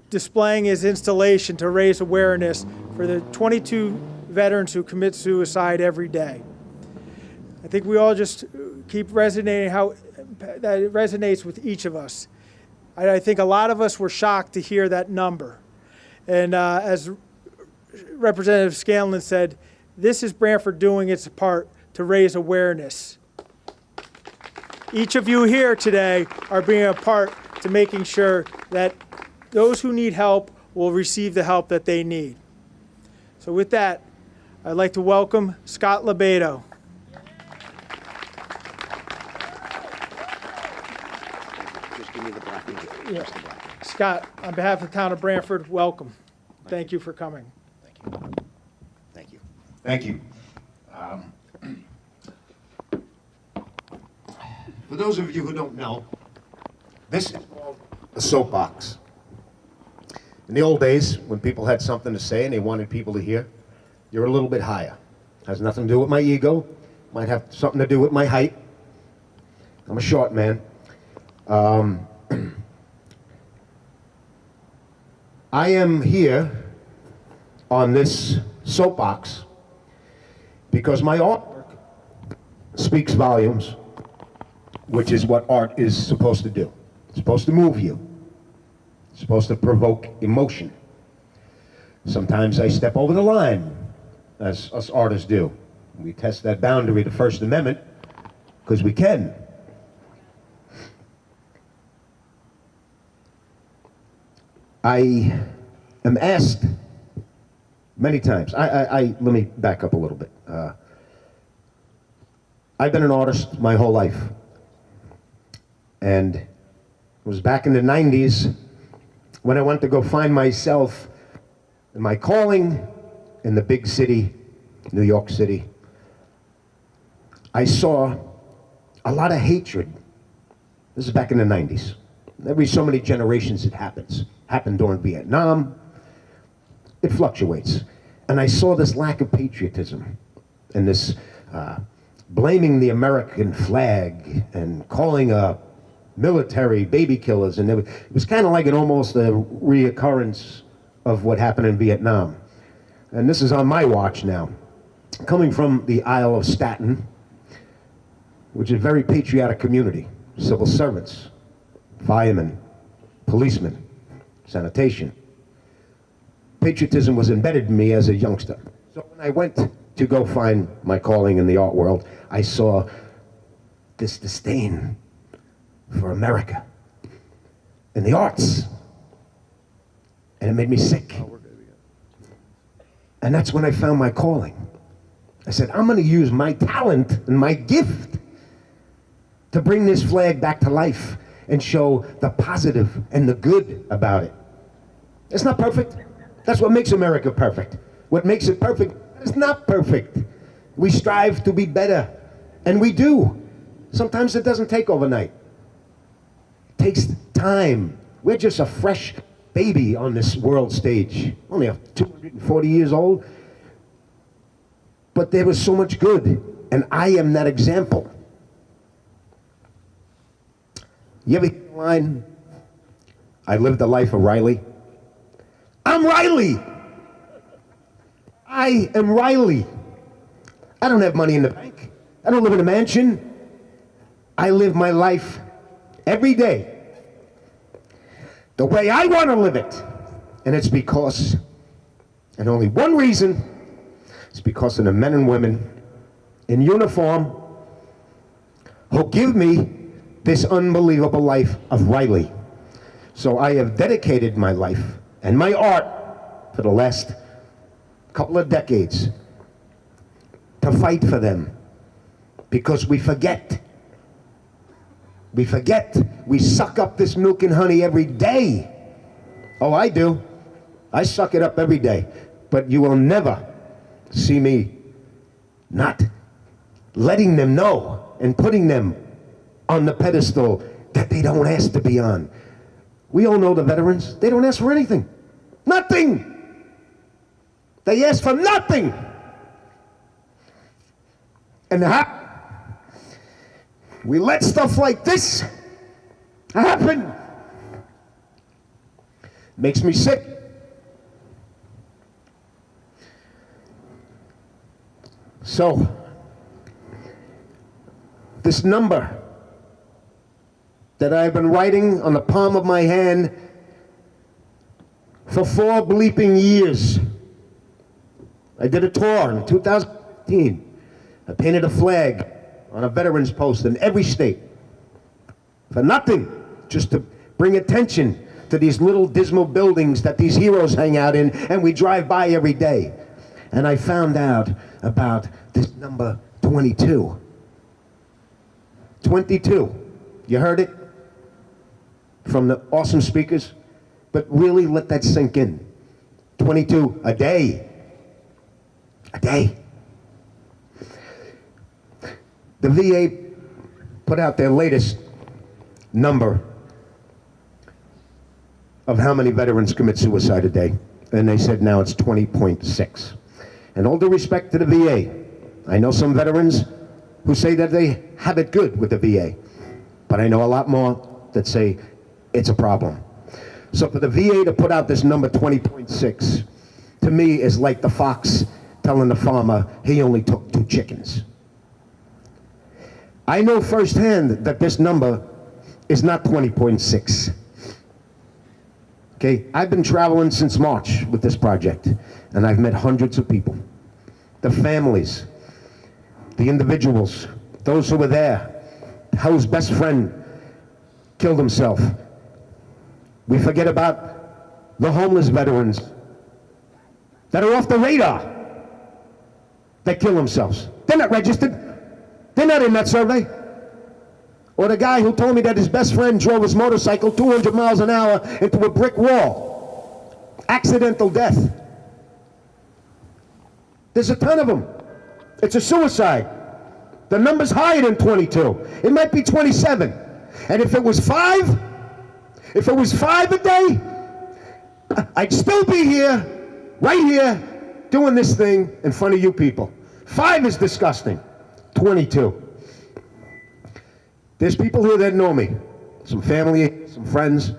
[SPEAKER 8] displaying his installation to raise awareness for the 22 veterans who commit suicide every day. I think we all just keep resonating how that it resonates with each of us. I think a lot of us were shocked to hear that number. And as Representative Scanlon said, this is Branford doing its part to raise awareness. Each of you here today are being a part to making sure that those who need help will receive the help that they need. So with that, I'd like to welcome Scott LoBaido.
[SPEAKER 6] Just give me the black mic.
[SPEAKER 8] Yeah. Scott, on behalf of the town of Branford, welcome. Thank you for coming.
[SPEAKER 6] Thank you.
[SPEAKER 7] Thank you. For those of you who don't know, this is called a soapbox.
[SPEAKER 2] In the old days, when people had something to say and they wanted people to hear, you're a little bit higher. Has nothing to do with my ego. Might have something to do with my height. I'm a short man. I am here on this soapbox because my artwork speaks volumes, which is what art is supposed to do. It's supposed to move you. It's supposed to provoke emotion. Sometimes I step over the line, as us artists do. We test that boundary, the First Amendment, because we can. I am asked many times, let me back up a little bit. I've been an artist my whole life. And it was back in the 90s when I went to go find myself and my calling in the big city, New York City. I saw a lot of hatred. This is back in the 90s. Every so many generations it happens. Happened during Vietnam. It fluctuates. And I saw this lack of patriotism and this blaming the American flag and calling military baby killers. And it was kind of like almost a reoccurrence of what happened in Vietnam. And this is on my watch now. Coming from the Isle of Staten, which is a very patriotic community, civil servants, firemen, policemen, sanitation. Patriotism was embedded in me as a youngster. So when I went to go find my calling in the art world, I saw this disdain for America and the arts. And it made me sick. And that's when I found my calling. I said, I'm going to use my talent and my gift to bring this flag back to life and show the positive and the good about it. It's not perfect. That's what makes America perfect. What makes it perfect is not perfect. We strive to be better, and we do. Sometimes it doesn't take overnight. It takes time. We're just a fresh baby on this world stage, only 240 years old. But there was so much good, and I am that example. You ever hear the line, I lived the life of Riley? I'm Riley! I am Riley. I don't have money in the bank. I don't live in a mansion. I live my life every day the way I want to live it. And it's because, and only one reason, it's because of the men and women in uniform who give me this unbelievable life of Riley. So I have dedicated my life and my art for the last couple of decades to fight for them, because we forget. We forget. We suck up this milk and honey every day. Oh, I do. I suck it up every day. But you will never see me not letting them know and putting them on the pedestal that they don't ask to be on. We all know the veterans. They don't ask for anything. Nothing. They ask for nothing. And we let stuff like this happen. Makes me sick. So, this number that I've been writing on the palm of my hand for 4 bleeping years. I did a tour in 2015. I painted a flag on a veterans post in every state for nothing, just to bring attention to these little dismal buildings that these heroes hang out in and we drive by every day. And I found out about this number 22. 22. You heard it from the awesome speakers, but really let that sink in. 22 a day. A day. The VA put out their latest number of how many veterans commit suicide a day, and they said now it's 20.6. And all due respect to the VA, I know some veterans who say that they have it good with the VA, but I know a lot more that say it's a problem. So for the VA to put out this number 20.6, to me is like the fox telling the farmer he only took 2 chickens. I know firsthand that this number is not 20.6. Okay, I've been traveling since March with this project, and I've met hundreds of people. The families, the individuals, those who were there, whose best friend killed himself. We forget about the homeless veterans that are off the radar that kill themselves. They're not registered. They're not in that survey. Or the guy who told me that his best friend drove his motorcycle 200 miles an hour into a brick wall. Accidental death. There's a ton of them. It's a suicide. The number's higher than 22. It might be 27. And if it was 5 a day, I'd still be here, right here, doing this thing in front of you people. 5 is disgusting. 22. There's people here that know me, some family, some friends,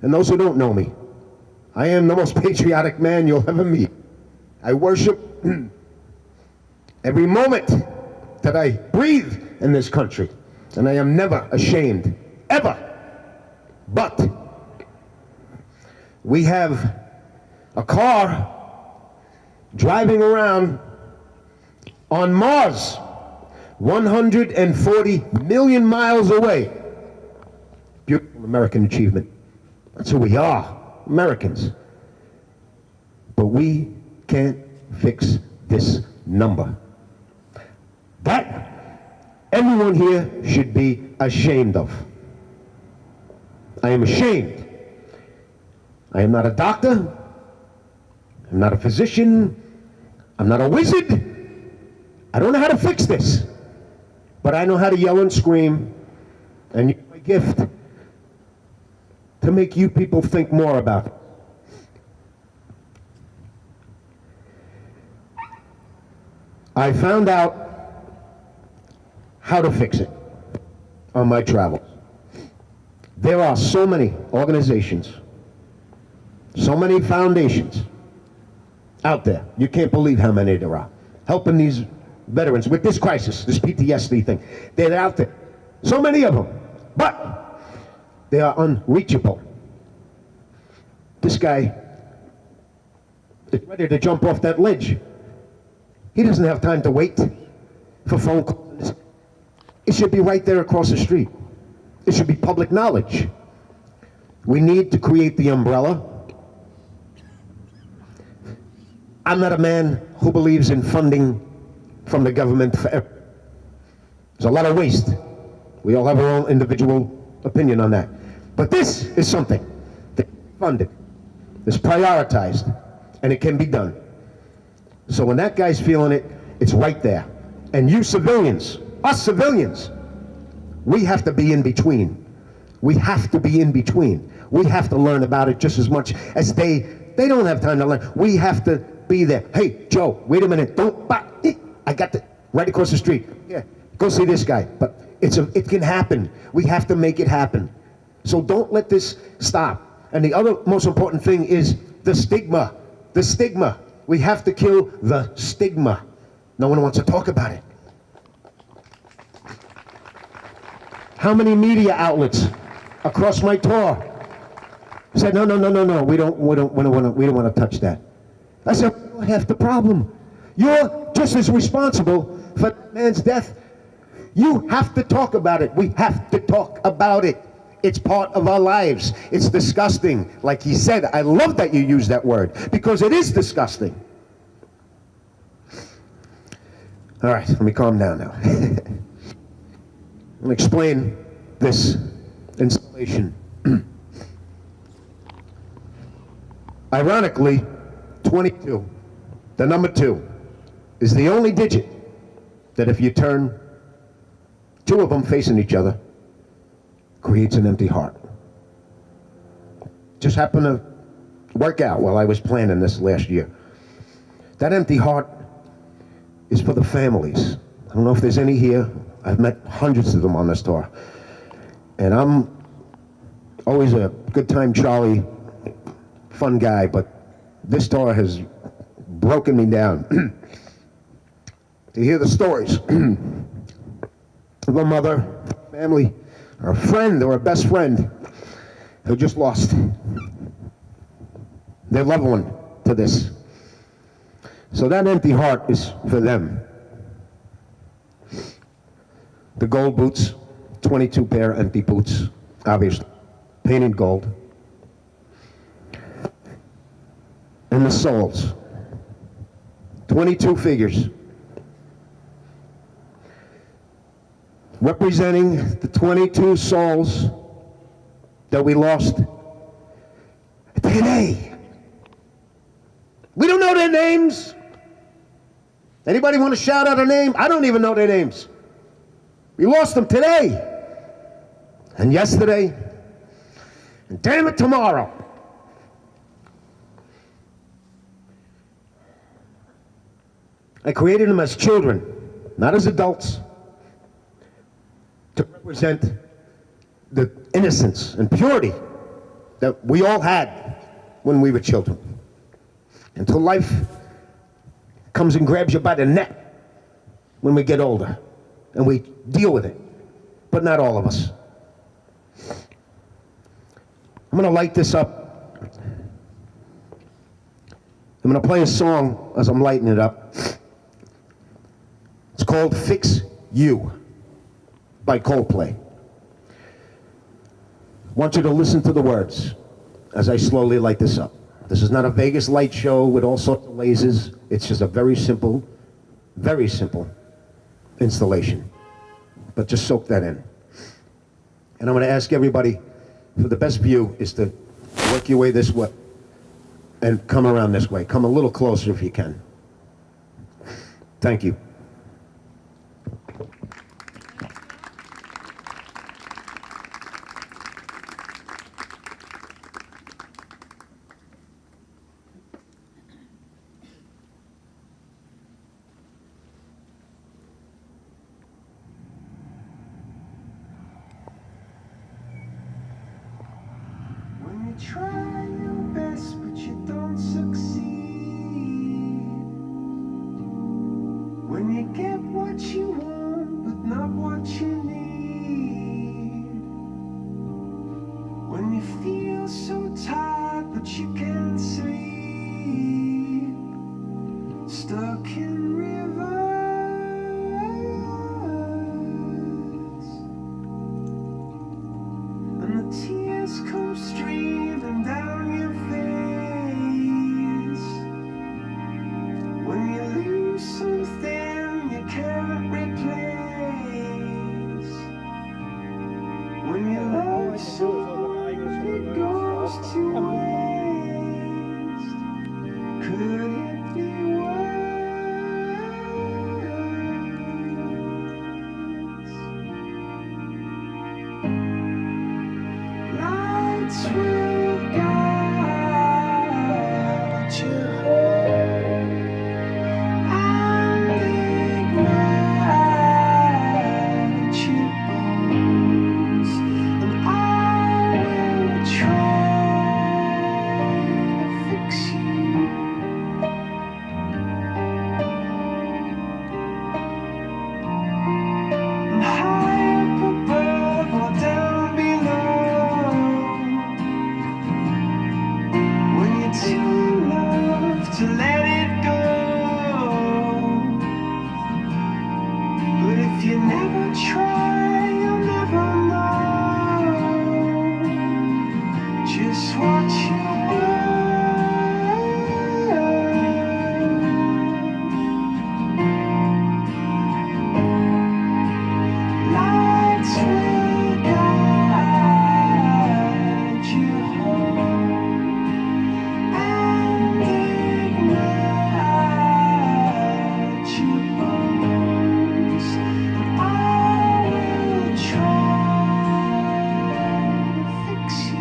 [SPEAKER 2] and those who don't know me. I am the most patriotic man you'll ever meet. I worship every moment that I breathe in this country, and I am never ashamed, ever. But we have a car driving around on Mars, 140 million miles away. Beautiful American achievement. That's who we are, Americans. But we can't fix this number. That everyone here should be ashamed of. I am ashamed. I am not a doctor. I'm not a physician. I'm not a wizard. I don't know how to fix this. But I know how to yell and scream and use my gift to make you people think more about it. I found out how to fix it on my travels. There are so many organizations, so many foundations out there. You can't believe how many there are, helping these veterans with this crisis, this PTSD thing. They're out there. So many of them. But they are unreachable. This guy is ready to jump off that ledge. He doesn't have time to wait for phone calls. It should be right there across the street. It should be public knowledge. We need to create the umbrella. I'm not a man who believes in funding from the government forever. There's a lot of waste. We all have our own individual opinion on that. But this is something that's funded, it's prioritized, and it can be done. So when that guy's feeling it, it's right there. And you civilians, us civilians, we have to be in between. We have to be in between. We have to learn about it just as much as they don't have time to learn. We have to be there. Hey, Joe, wait a minute. I got the right across the street. Yeah, go see this guy. But it can happen. We have to make it happen. So don't let this stop. And the other most important thing is the stigma. The stigma. We have to kill the stigma. No one wants to talk about it. How many media outlets across my tour said, no, we don't want to touch that. I said, you're half the problem. You're just as responsible for that man's death. You have to talk about it. We have to talk about it. It's part of our lives. It's disgusting. Like he said, I love that you use that word, because it is disgusting. All right, let me calm down now. I'm going to explain this installation. Ironically, 22, the number 2, is the only digit that if you turn 2 of them facing each other, creates an empty heart. just happened to work out while I was planning this last year. That empty heart is for the families. I don't know if there's any here. I've met hundreds of them on this tour. And I'm always a good time Charlie, fun guy, but this tour has broken me down. To hear the stories of a mother, family, or a friend, or a best friend who just lost their loved one to this. So that empty heart is for them. The gold boots, 22 pair empty boots, obviously, painted gold. And the souls, 22 figures, representing the 22 souls that we lost today. We don't know their names. Anybody want to shout out a name? I don't even know their names. We lost them today, and yesterday, and damn it, tomorrow. I created them as children, not as adults, to represent the innocence and purity that we all had when we were children. Until life comes and grabs you by the neck when we get older, and we deal with it, but not all of us. I'm gonna light this up. I'm gonna play a song as I'm lighting it up. It's called Fix You by Coldplay. I want you to listen to the words as I slowly light this up. This is not a Vegas light show with all sorts of lasers. It's just a very simple installation. But just soak that in. And I'm going to ask everybody, for the best view is to work your way this way and come around this way. Come a little closer if you can. Thank you.
[SPEAKER 7] Try your best, but you don't succeed. When you get what you want, but not what you need. When you feel so tired, but you can't sleep. Stuck in rivers, and the tears come streaming down your face. When you lose something you can't replace. When you love someone it goes to waste. Could it be worse? Lights will guide you home and ignite your bones, and I will try to fix you. I'm high up above or down below. When you're too in love to let it go. But if you never try, you'll never know just what you want. Lights will guide you home and ignite your bones, and I will try to fix you.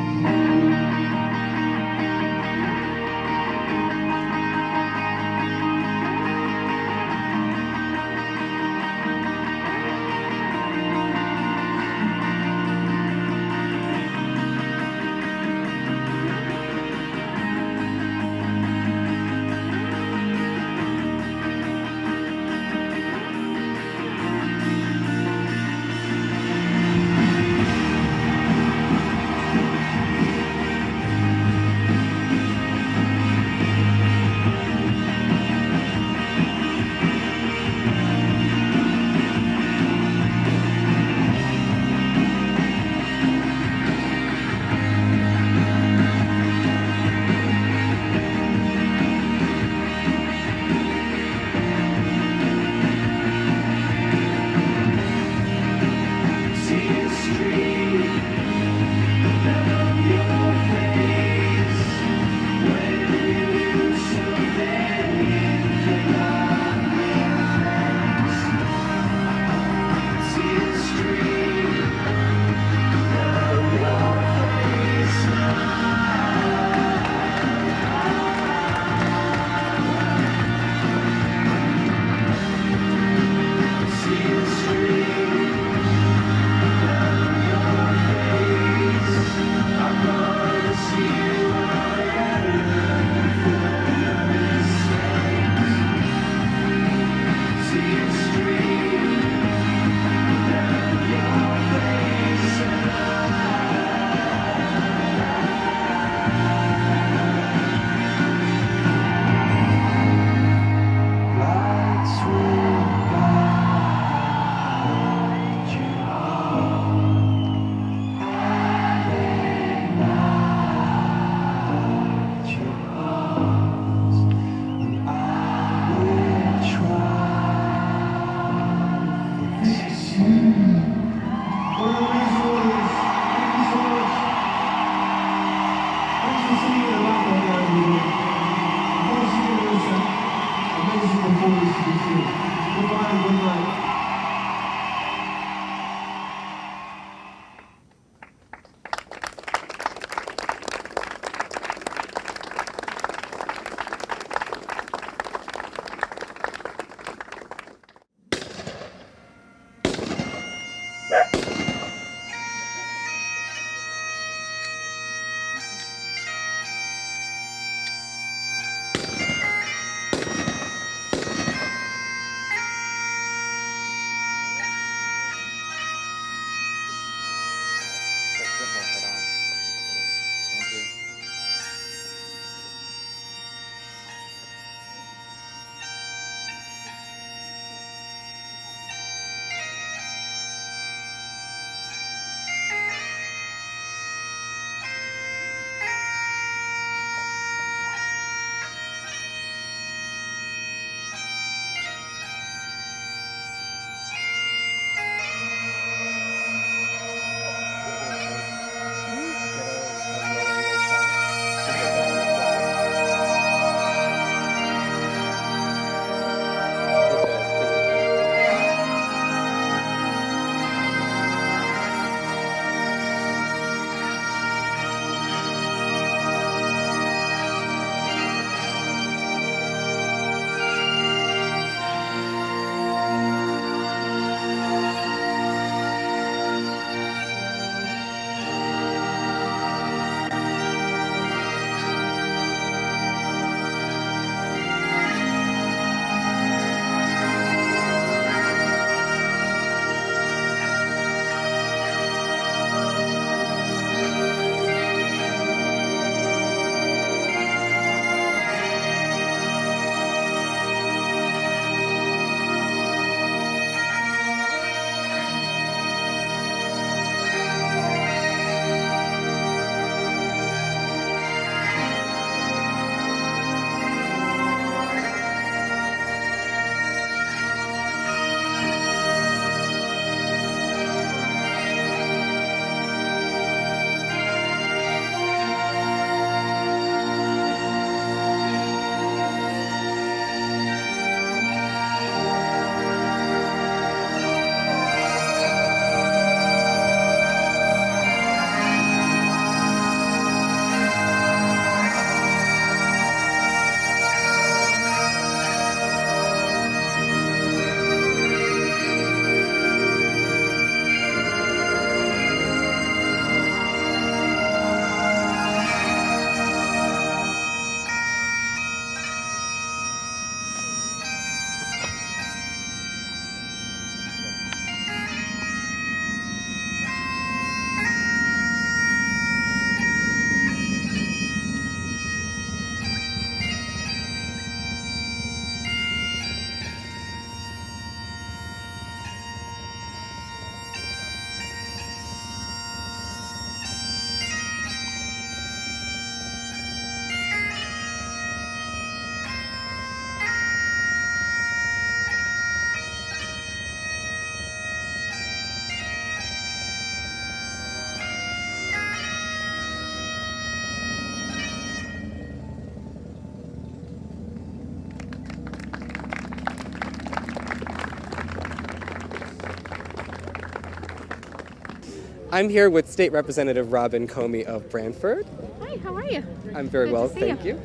[SPEAKER 10] I'm here with State Representative Robin Comey of Brantford.
[SPEAKER 11] Hi, how are you?
[SPEAKER 10] I'm very
[SPEAKER 11] Good
[SPEAKER 10] well,
[SPEAKER 11] to see
[SPEAKER 10] thank you.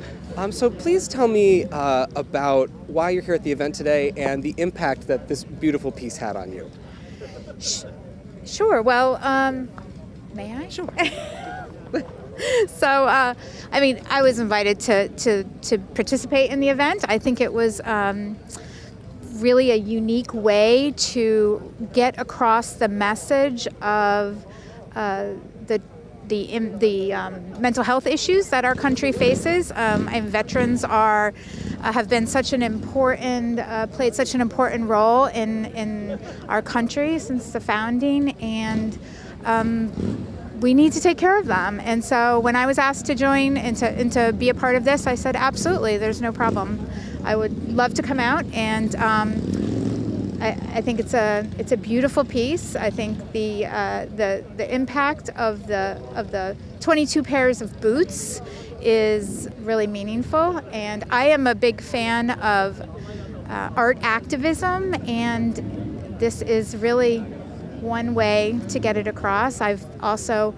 [SPEAKER 10] So please tell me about why you're here at the event today and the impact that this beautiful piece had on you.
[SPEAKER 11] Sure. Well, may I?
[SPEAKER 10] Sure.
[SPEAKER 11] So, I mean, I was invited to participate in the event. I think it was really a unique way to get across the message of the mental health issues that our country faces. And veterans have been such an important played such an important role in our country since the founding, and we need to take care of them. And so when I was asked to join and to be a part of this, I said absolutely, there's no problem. I would love to come out, and I think it's a beautiful piece. I think the impact of the 22 pairs of boots is really meaningful, and I am a big fan of art activism, and this is really one way to get it across. I've also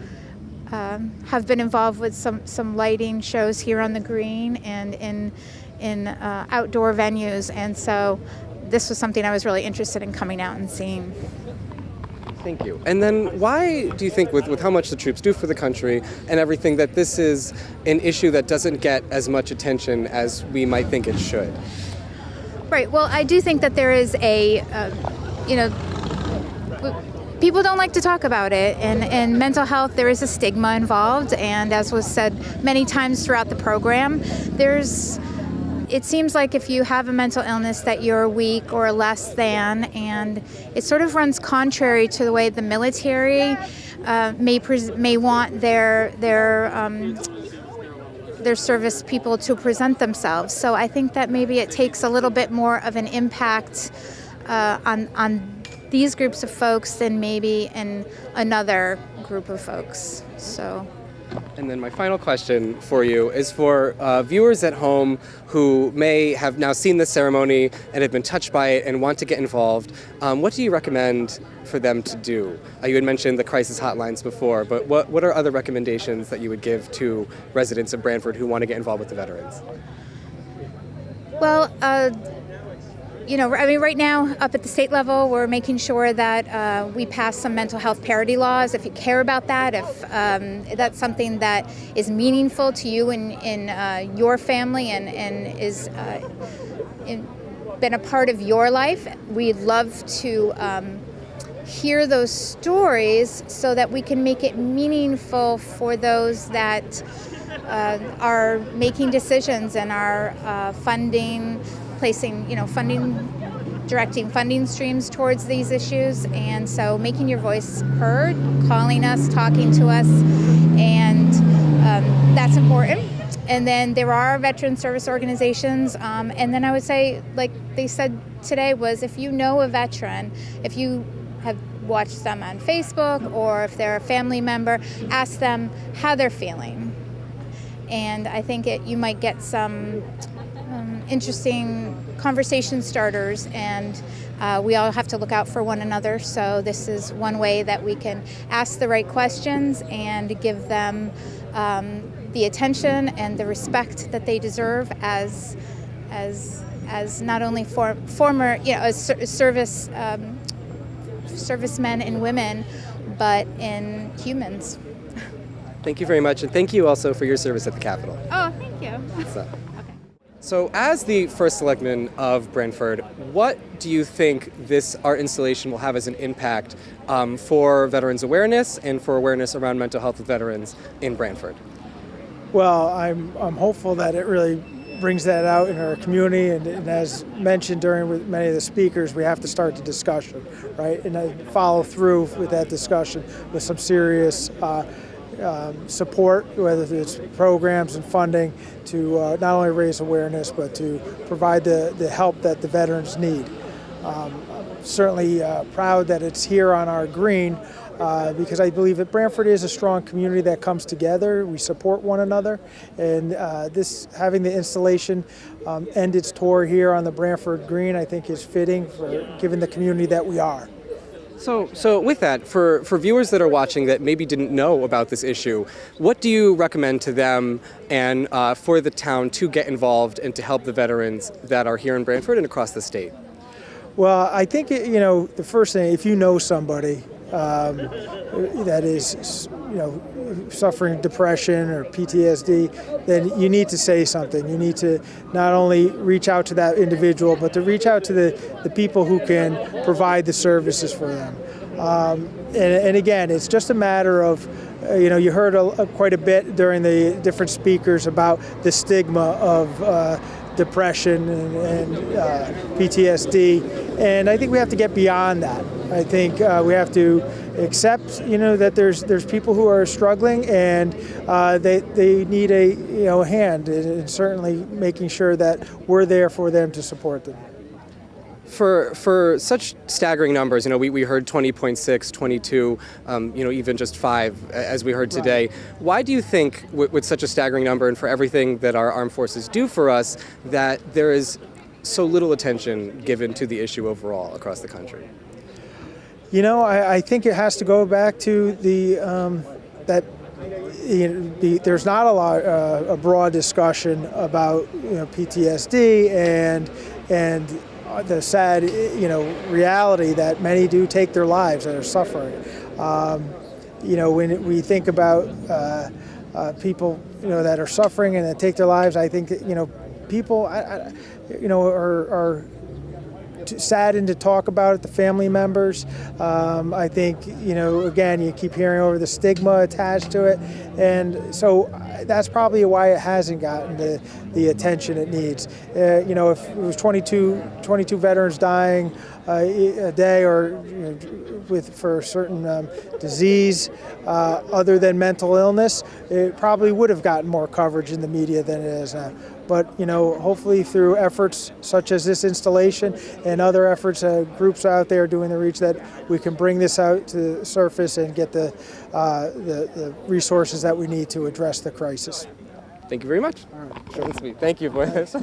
[SPEAKER 11] have been involved with some lighting shows here on the green and in outdoor venues, and so this was something I was really interested in coming out and seeing.
[SPEAKER 10] Thank you. And then why do you think, with how much the troops do for the country and everything, that this is an issue that doesn't get as much attention as we might think it should?
[SPEAKER 11] Right. Well, I do think that there is people don't like to talk about it, and in mental health there is a stigma involved, and as was said many times throughout the program, it seems like if you have a mental illness that you're weak or less than, and it sort of runs contrary to the way the military may want their service people to present themselves. So I think that maybe it takes a little bit more of an impact on these groups of folks than maybe in another group of folks. So.
[SPEAKER 10] And then my final question for you is for viewers at home who may have now seen this ceremony and have been touched by it and want to get involved. What do you recommend for them to do? You had mentioned the crisis hotlines before, but what are other recommendations that you would give to residents of Brantford who want to get involved with the veterans?
[SPEAKER 11] Well, right now, up at the state level, we're making sure that we pass some mental health parity laws. If you care about that, if that's something that is meaningful to you in your family and is been a part of your life, we'd love to hear those stories so that we can make it meaningful for those that are making decisions and are directing funding streams towards these issues. And so making your voice heard, calling us, talking to us, and that's important. And then there are veteran service organizations. And then I would say, like they said today, was if you know a veteran, if you have watched them on Facebook or if they're a family member, ask them how they're feeling. And I think you might get some interesting conversation starters, and we all have to look out for one another. So this is one way that we can ask the right questions and give them the attention and the respect that they deserve as not only former servicemen and women, but in humans.
[SPEAKER 10] Thank you very much, and thank you also for your service at the Capitol.
[SPEAKER 11] Oh, thank you.
[SPEAKER 10] So as the first selectman of Brantford, what do you think this art installation will have as an impact for veterans awareness and for awareness around mental health of veterans in Brantford?
[SPEAKER 8] Well, I'm hopeful that it really brings that out in our community, and as mentioned with many of the speakers, we have to start the discussion, right? And I follow through with that discussion with some serious support, whether it's programs and funding to not only raise awareness, but to provide the help that the veterans need. I'm certainly proud that it's here on our green because I believe that Brantford is a strong community that comes together. We support one another, and having the installation end its tour here on the Brantford Green, I think is fitting given the community that we are.
[SPEAKER 10] So with that, for viewers that are watching that maybe didn't know about this issue, what do you recommend to them and for the town to get involved and to help the veterans that are here in Brantford and across the state?
[SPEAKER 8] Well, I think, the first thing, if you know somebody that is, suffering depression or PTSD, then you need to say something. You need to not only reach out to that individual, but to reach out to the people who can provide the services for them. And again, it's just a matter of, you heard quite a bit during the different speakers about the stigma of depression and PTSD, and I think we have to get beyond that. I think we have to accept, that there's people who are struggling and they need a hand, and certainly making sure that we're there for them to support them.
[SPEAKER 10] For such staggering numbers, we heard 20.6, 22, even just 5, as we heard today. Why do you think, with such a staggering number and for everything that our armed forces do for us, that there is so little attention given to the issue overall across the country?
[SPEAKER 8] I think it has to go back to there's not a broad discussion about PTSD and the sad, reality that many do take their lives that are suffering. When we think about people, that are suffering and that take their lives, I think that, people, are saddened to talk about it, the family members. I think, again, you keep hearing over the stigma attached to it. And so that's probably why it hasn't gotten the attention it needs. If it was 22 veterans dying a day or for a certain disease other than mental illness, it probably would have gotten more coverage in the media than it is now. But, hopefully through efforts such as this installation and other efforts, groups out there doing the reach, that we can bring this out to the surface and get the resources that we need to address the crisis.
[SPEAKER 10] Thank you very much. Short and sweet. Thank you for this.